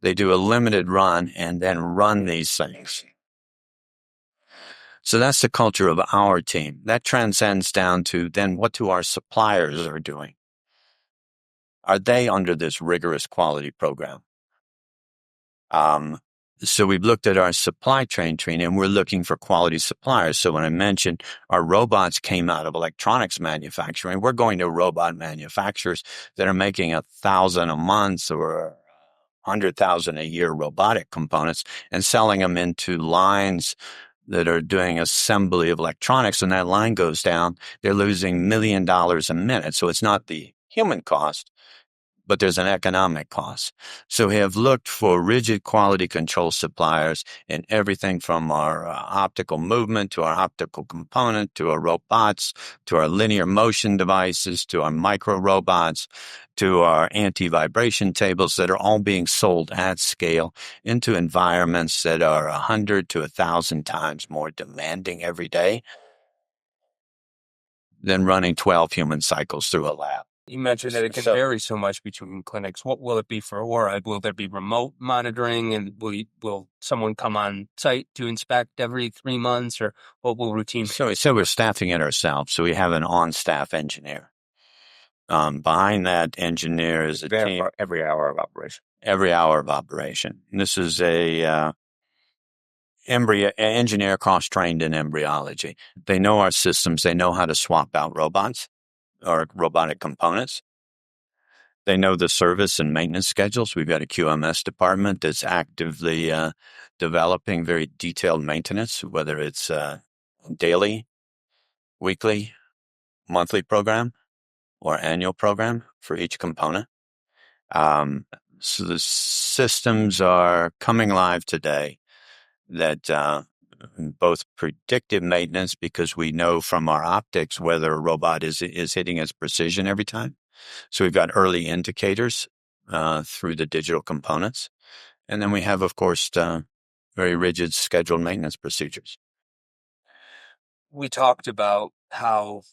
they do a limited run and then run these things. So that's the culture of our team. That transcends down to then what do our suppliers are doing? Are they under this rigorous quality program? So we've looked at our supply chain training and we're looking for quality suppliers. So when I mentioned our robots came out of electronics manufacturing, we're going to robot manufacturers that are making 1,000 a month or 100,000 a year robotic components and selling them into lines that are doing assembly of electronics. When that line goes down, they're losing $1 million a minute. So it's not the human cost, but there's an economic cost. So we have looked for rigid quality control suppliers in everything from our optical movement to our optical component to our robots to our linear motion devices to our micro robots to our anti-vibration tables that are all being sold at scale into environments that are 100 to 1,000 times more demanding every day than running 12 human cycles through a lab. You mentioned that it can vary so much between clinics. What will it be for Aura? Will there be remote monitoring, and will someone come on site to inspect every 3 months, or what will routine be? So we're staffing it ourselves. So we have an on-staff engineer. Behind that engineer is a team. Every hour of operation. Every hour of operation. And this is a engineer cross-trained in embryology. They know our systems. They know how to swap out robots or robotic components. They know the service and maintenance schedules. We've got a QMS department that's actively developing very detailed maintenance, whether it's daily, weekly, monthly program, or annual program for each component. So the systems are coming live today that both predictive maintenance, because we know from our optics whether a robot is hitting its precision every time. So we've got early indicators through the digital components. And then we have, of course, very rigid scheduled maintenance procedures. We talked about how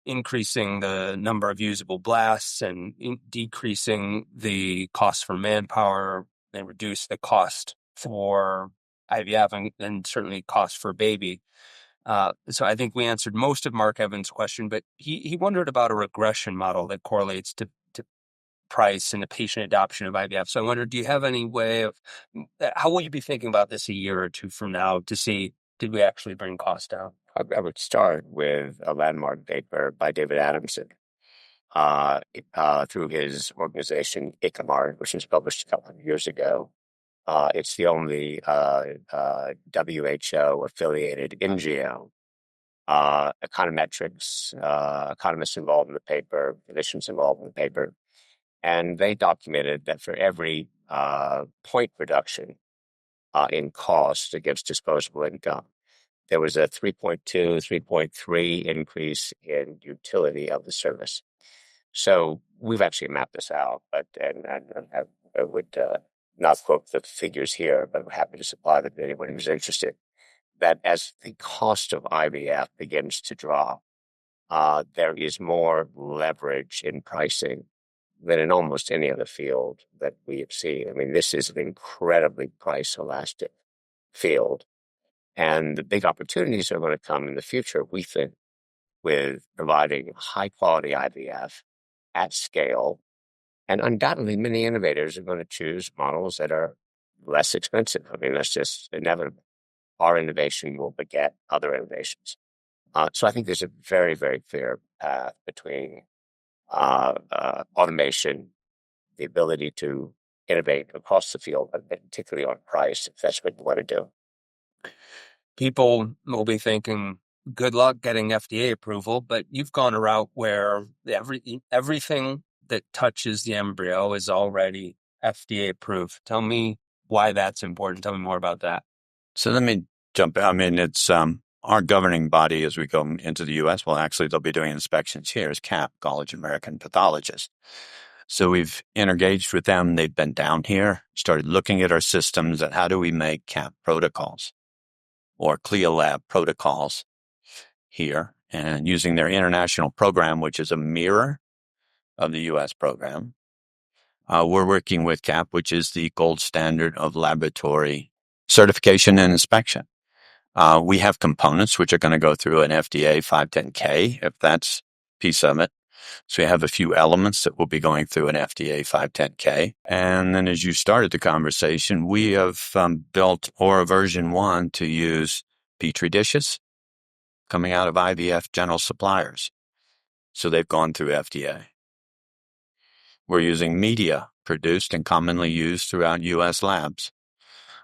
increasing the number of usable blasts and decreasing the cost for manpower and reduce the cost for IVF and certainly cost for baby. So I think we answered most of Mark Evans' question, but he wondered about a regression model that correlates to price and the patient adoption of IVF. So I wonder, do you have any way of, how will you be thinking about this a year or two from now to see, did we actually bring costs down? I would start with a landmark paper by David Adamson through his organization, ICOMAR, which was published a couple of years ago. It's the only WHO-affiliated NGO. Econometrics, economists involved in the paper, physicians involved in the paper. And they documented that for every point reduction in cost against disposable income, there was a 3.2, 3.3 increase in utility of the service. So we've actually mapped this out, but I would not quote the figures here, but I'm happy to supply them to anyone who's interested, that as the cost of IVF begins to drop, there is more leverage in pricing than in almost any other field that we have seen. I mean, this is an incredibly price elastic field. And the big opportunities are going to come in the future, we think, with providing high quality IVF at scale. And undoubtedly, many innovators are going to choose models that are less expensive. I mean, that's just inevitable. Our innovation will beget other innovations. So I think there's a very, very clear path between automation, the ability to innovate across the field, but particularly on price, if that's what you want to do. People will be thinking, good luck getting FDA approval, but you've gone a route where everything that touches the embryo is already FDA approved. Tell me why that's important. Tell me more about that. So let me jump in. I mean, it's our governing body as we go into the U.S. Well, actually, they'll be doing inspections here is CAP, College of American Pathologists. So we've engaged with them. They've been down here, started looking at our systems and how do we make CAP protocols or CLIA lab protocols here, and using their international program, which is a mirror of the U.S. program. We're working with CAP, which is the gold standard of laboratory certification and inspection. We have components which are going to go through an FDA 510K, if that's a piece of it. So we have a few elements that will be going through an FDA 510K. And then as you started the conversation, we have built Aura version 1 to use Petri dishes coming out of IVF general suppliers. So they've gone through FDA. We're using media produced and commonly used throughout U.S. labs.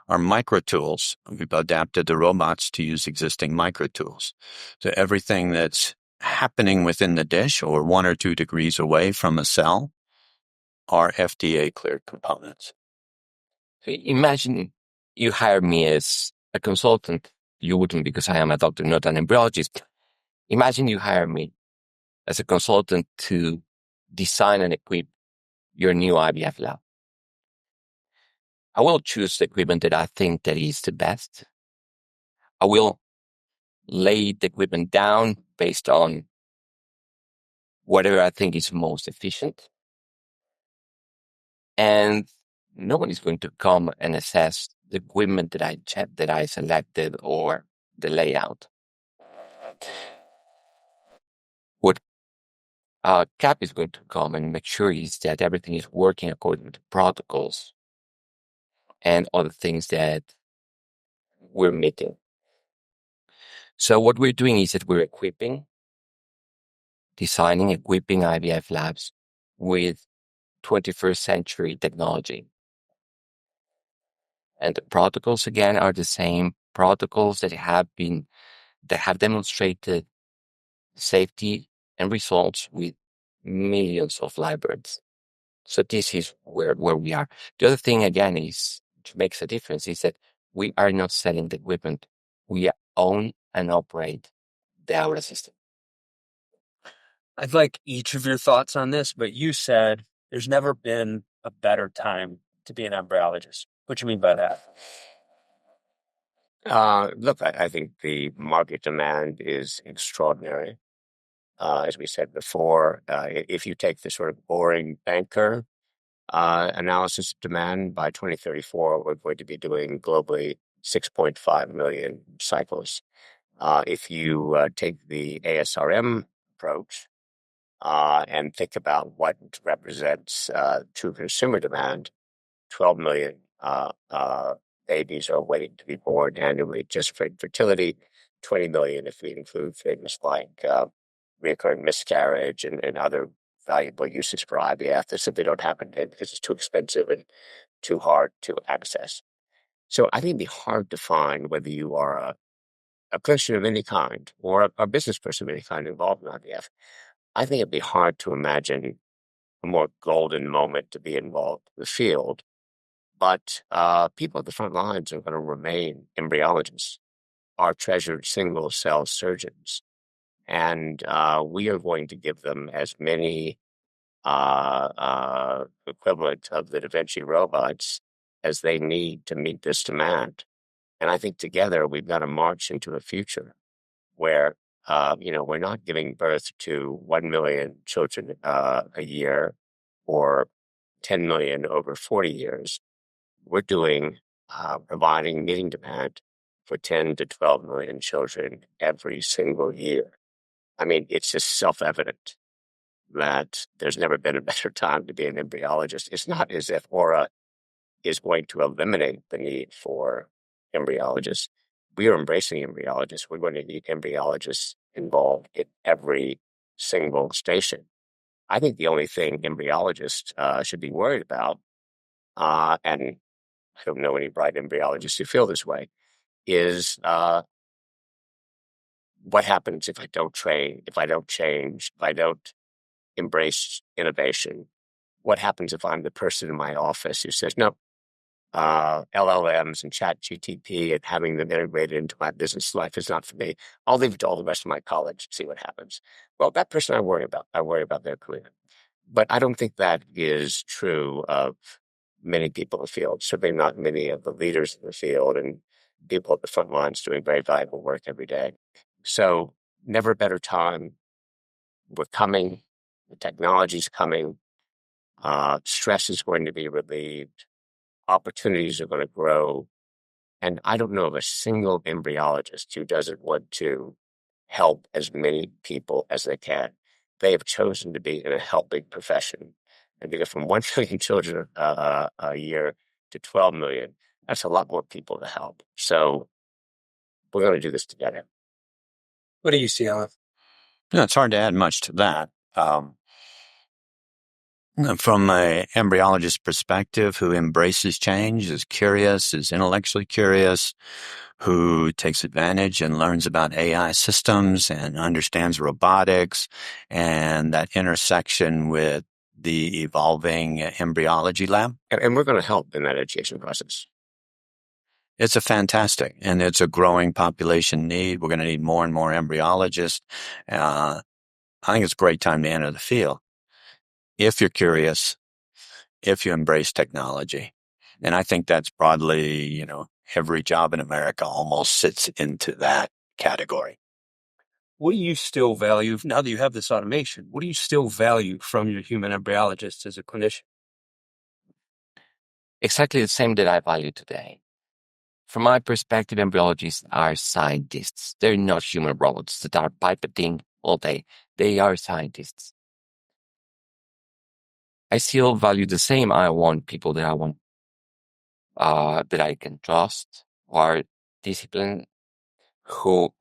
Our micro tools, we've adapted the robots to use existing micro tools. So everything that's happening within the dish or 1 or 2 degrees away from a cell are FDA cleared components. So imagine you hire me as a consultant. You wouldn't, because I am a doctor, not an embryologist. Imagine you hire me as a consultant to design and equip your new IVF lab. I will choose the equipment that I think that is the best. I will lay the equipment down based on whatever I think is most efficient. And no one is going to come and assess the equipment that I selected or the layout. What CAP is going to come and make sure is that everything is working according to protocols and other things that we're meeting. So what we're doing is that we're designing, equipping IVF labs with 21st century technology. And the protocols, again, are the same protocols that have demonstrated safety and results with millions of libraries. So this is where we are. The other thing, again, is which makes a difference is that we are not selling the equipment. We own and operate the Aura system. I'd like each of your thoughts on this, but you said there's never been a better time to be an embryologist. What do you mean by that? Look, I think the market demand is extraordinary. As we said before, if you take the sort of boring banker analysis of demand, by 2034, we're going to be doing globally 6.5 million cycles. If you take the ASRM approach and think about what represents true consumer demand, 12 million babies are waiting to be born annually just for fertility, 20 million if we include things like recurring miscarriage and other valuable uses for IVF that simply don't happen because it's too expensive and too hard to access. So I think it'd be hard to find whether you are a Christian of any kind or a business person of any kind involved in IVF. I think it'd be hard to imagine a more golden moment to be involved in the field. But people at the front lines are going to remain embryologists, our treasured single-cell surgeons. And we are going to give them as many equivalent of the Da Vinci robots as they need to meet this demand. And I think together we've got to march into a future where, we're not giving birth to 1 million children a year or 10 million over 40 years. We're doing meeting demand for 10 to 12 million children every single year. I mean, it's just self-evident that there's never been a better time to be an embryologist. It's not as if Aura is going to eliminate the need for embryologists. We are embracing embryologists. We're going to need embryologists involved in every single station. I think the only thing embryologists should be worried about, and I don't know any bright embryologists who feel this way, is what happens if I don't train, if I don't change, if I don't embrace innovation? What happens if I'm the person in my office who says, no, LLMs and chat GTP and having them integrated into my business life is not for me. I'll leave it to all the rest of my college, see what happens. Well, that person I worry about. I worry about their career. But I don't think that is true of many people in the field, certainly not many of the leaders in the field and people at the front lines doing very valuable work every day. So never a better time. We're coming. The technology's coming. Stress is going to be relieved. Opportunities are going to grow. And I don't know of a single embryologist who doesn't want to help as many people as they can. They have chosen to be in a helping profession. And to go from 1 million children a year to 12 million, that's a lot more people to help. So we're going to do this together. What do you see, Alan? No, it's hard to add much to that. From an embryologist perspective, who embraces change, is curious, is intellectually curious, who takes advantage and learns about AI systems and understands robotics and that intersection with the evolving embryology lab. And we're going to help in that education process. It's fantastic, and it's a growing population need. We're going to need more and more embryologists. I think it's a great time to enter the field if you're curious, if you embrace technology. And I think that's broadly, every job in America almost sits into that category. What do you still value, now that you have this automation, what do you still value from your human embryologist as a clinician? Exactly the same that I value today. From my perspective, embryologists are scientists. They're not human robots that are pipetting all day. They are scientists. I still value the same. I want people that that I can trust, who are disciplined, who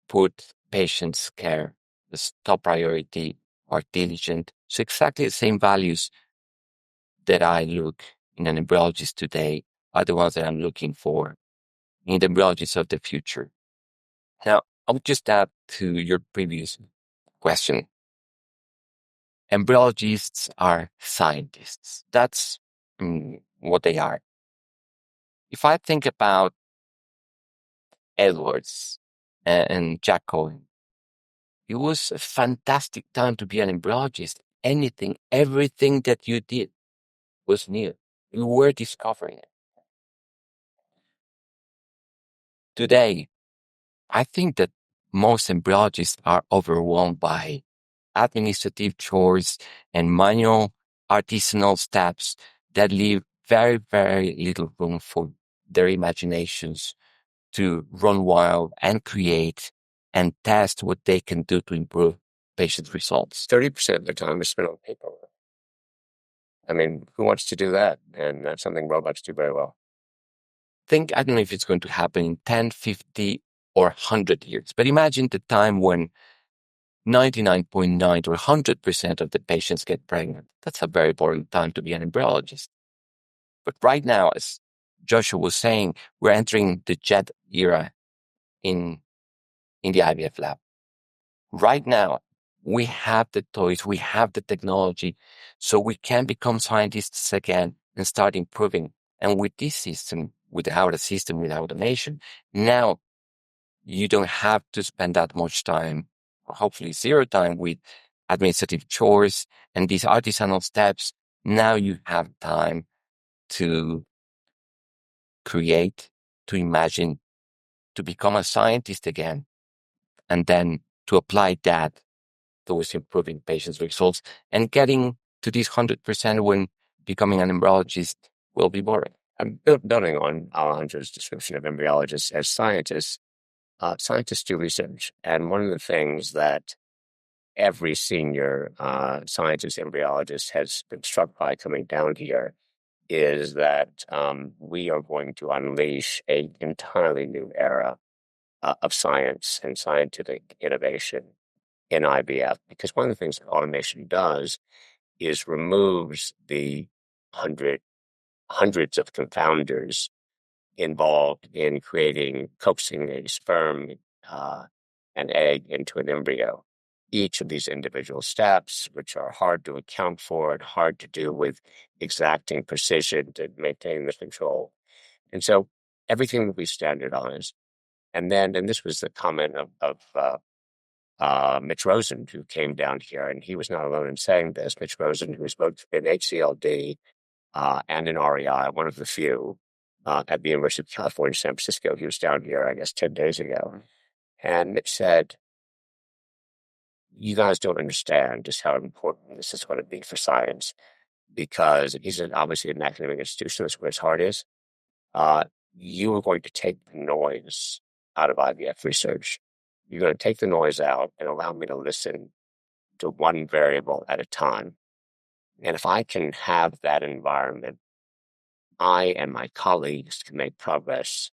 put patients' care as top priority, are diligent. So exactly the same values that I look in an embryologist today are the ones that I'm looking for in the embryologists of the future. Now, I would just add to your previous question. Embryologists are scientists. That's what they are. If I think about Edwards and Jack Cohen, it was a fantastic time to be an embryologist. Everything that you did was new. You were discovering it. Today, I think that most embryologists are overwhelmed by administrative chores and manual artisanal steps that leave very, very little room for their imaginations to run wild and create and test what they can do to improve patient results. 30% of the time is spent on paperwork. I mean, who wants to do that? And that's something robots do very well. I don't know if it's going to happen in 10, 50, or 100 years, but imagine the time when 99.9 or 100% of the patients get pregnant. That's a very boring time to be an embryologist. But right now, as Joshua was saying, we're entering the jet era in the IVF lab. Right now, we have the toys, we have the technology, so we can become scientists again and start improving. And with this system, without automation, now you don't have to spend that much time, or hopefully zero time, with administrative chores and these artisanal steps. Now you have time to create, to imagine, to become a scientist again, and then to apply that towards improving patients' results and getting to this 100% when becoming an embryologist will be boring. I'm building on Alejandro's description of embryologists as scientists. Scientists do research, and one of the things that every senior scientist embryologist has been struck by coming down here is that we are going to unleash an entirely new era of science and scientific innovation in IVF, because one of the things that automation does is removes the hundreds of confounders involved in coaxing a sperm, an egg into an embryo. Each of these individual steps, which are hard to account for and hard to do with exacting precision to maintain the control. And so everything will be standardized. And this was the comment of Mitch Rosen, who came down here, and he was not alone in saying this. Mitch Rosen, who was both in HCLD and in REI, one of the few at the University of California, San Francisco. He was down here, I guess, 10 days ago. And Mitch said, you guys don't understand just how important this is going to be for science, because he's obviously an academic institution. That's where his heart is. You are going to take the noise out of IVF research. You're going to take the noise out and allow me to listen to one variable at a time. And if I can have that environment, I and my colleagues can make progress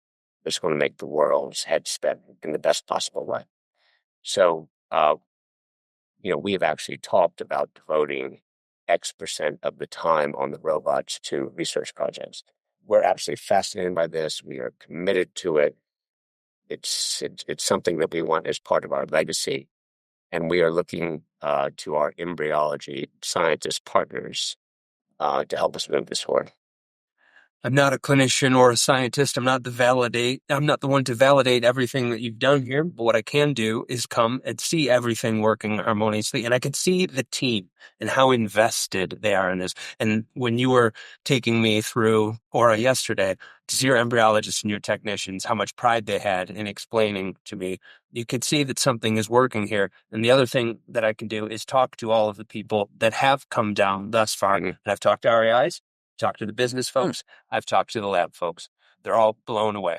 that's going to make the world's head spin in the best possible way. So, we have actually talked about devoting X% of the time on the robots to research projects. We're absolutely fascinated by this. We are committed to it. It's something that we want as part of our legacy. And we are looking to our embryology scientist partners to help us move this forward. I'm not a clinician or a scientist. I'm not the one to validate everything that you've done here. But what I can do is come and see everything working harmoniously. And I can see the team and how invested they are in this. And when you were taking me through Aura yesterday to see your embryologists and your technicians, how much pride they had in explaining to me, you could see that something is working here. And the other thing that I can do is talk to all of the people that have come down thus far. Mm-hmm. And I've talked to REIs. Talked to the business folks. I've talked to the lab folks. They're all blown away.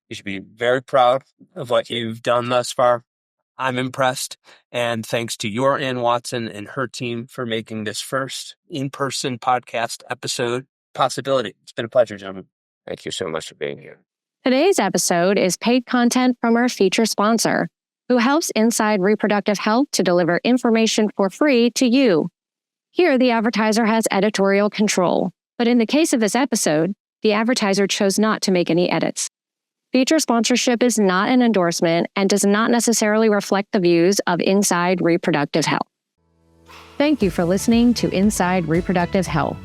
You should be very proud of what you've done thus far. I'm impressed. And thanks to your Ann Watson and her team for making this first in-person podcast episode possibility. It's been a pleasure, gentlemen. Thank you so much for being here. Today's episode is paid content from our feature sponsor, who helps Inside Reproductive Health to deliver information for free to you. Here, the advertiser has editorial control. But in the case of this episode, the advertiser chose not to make any edits. Feature sponsorship is not an endorsement and does not necessarily reflect the views of Inside Reproductive Health. Thank you for listening to Inside Reproductive Health.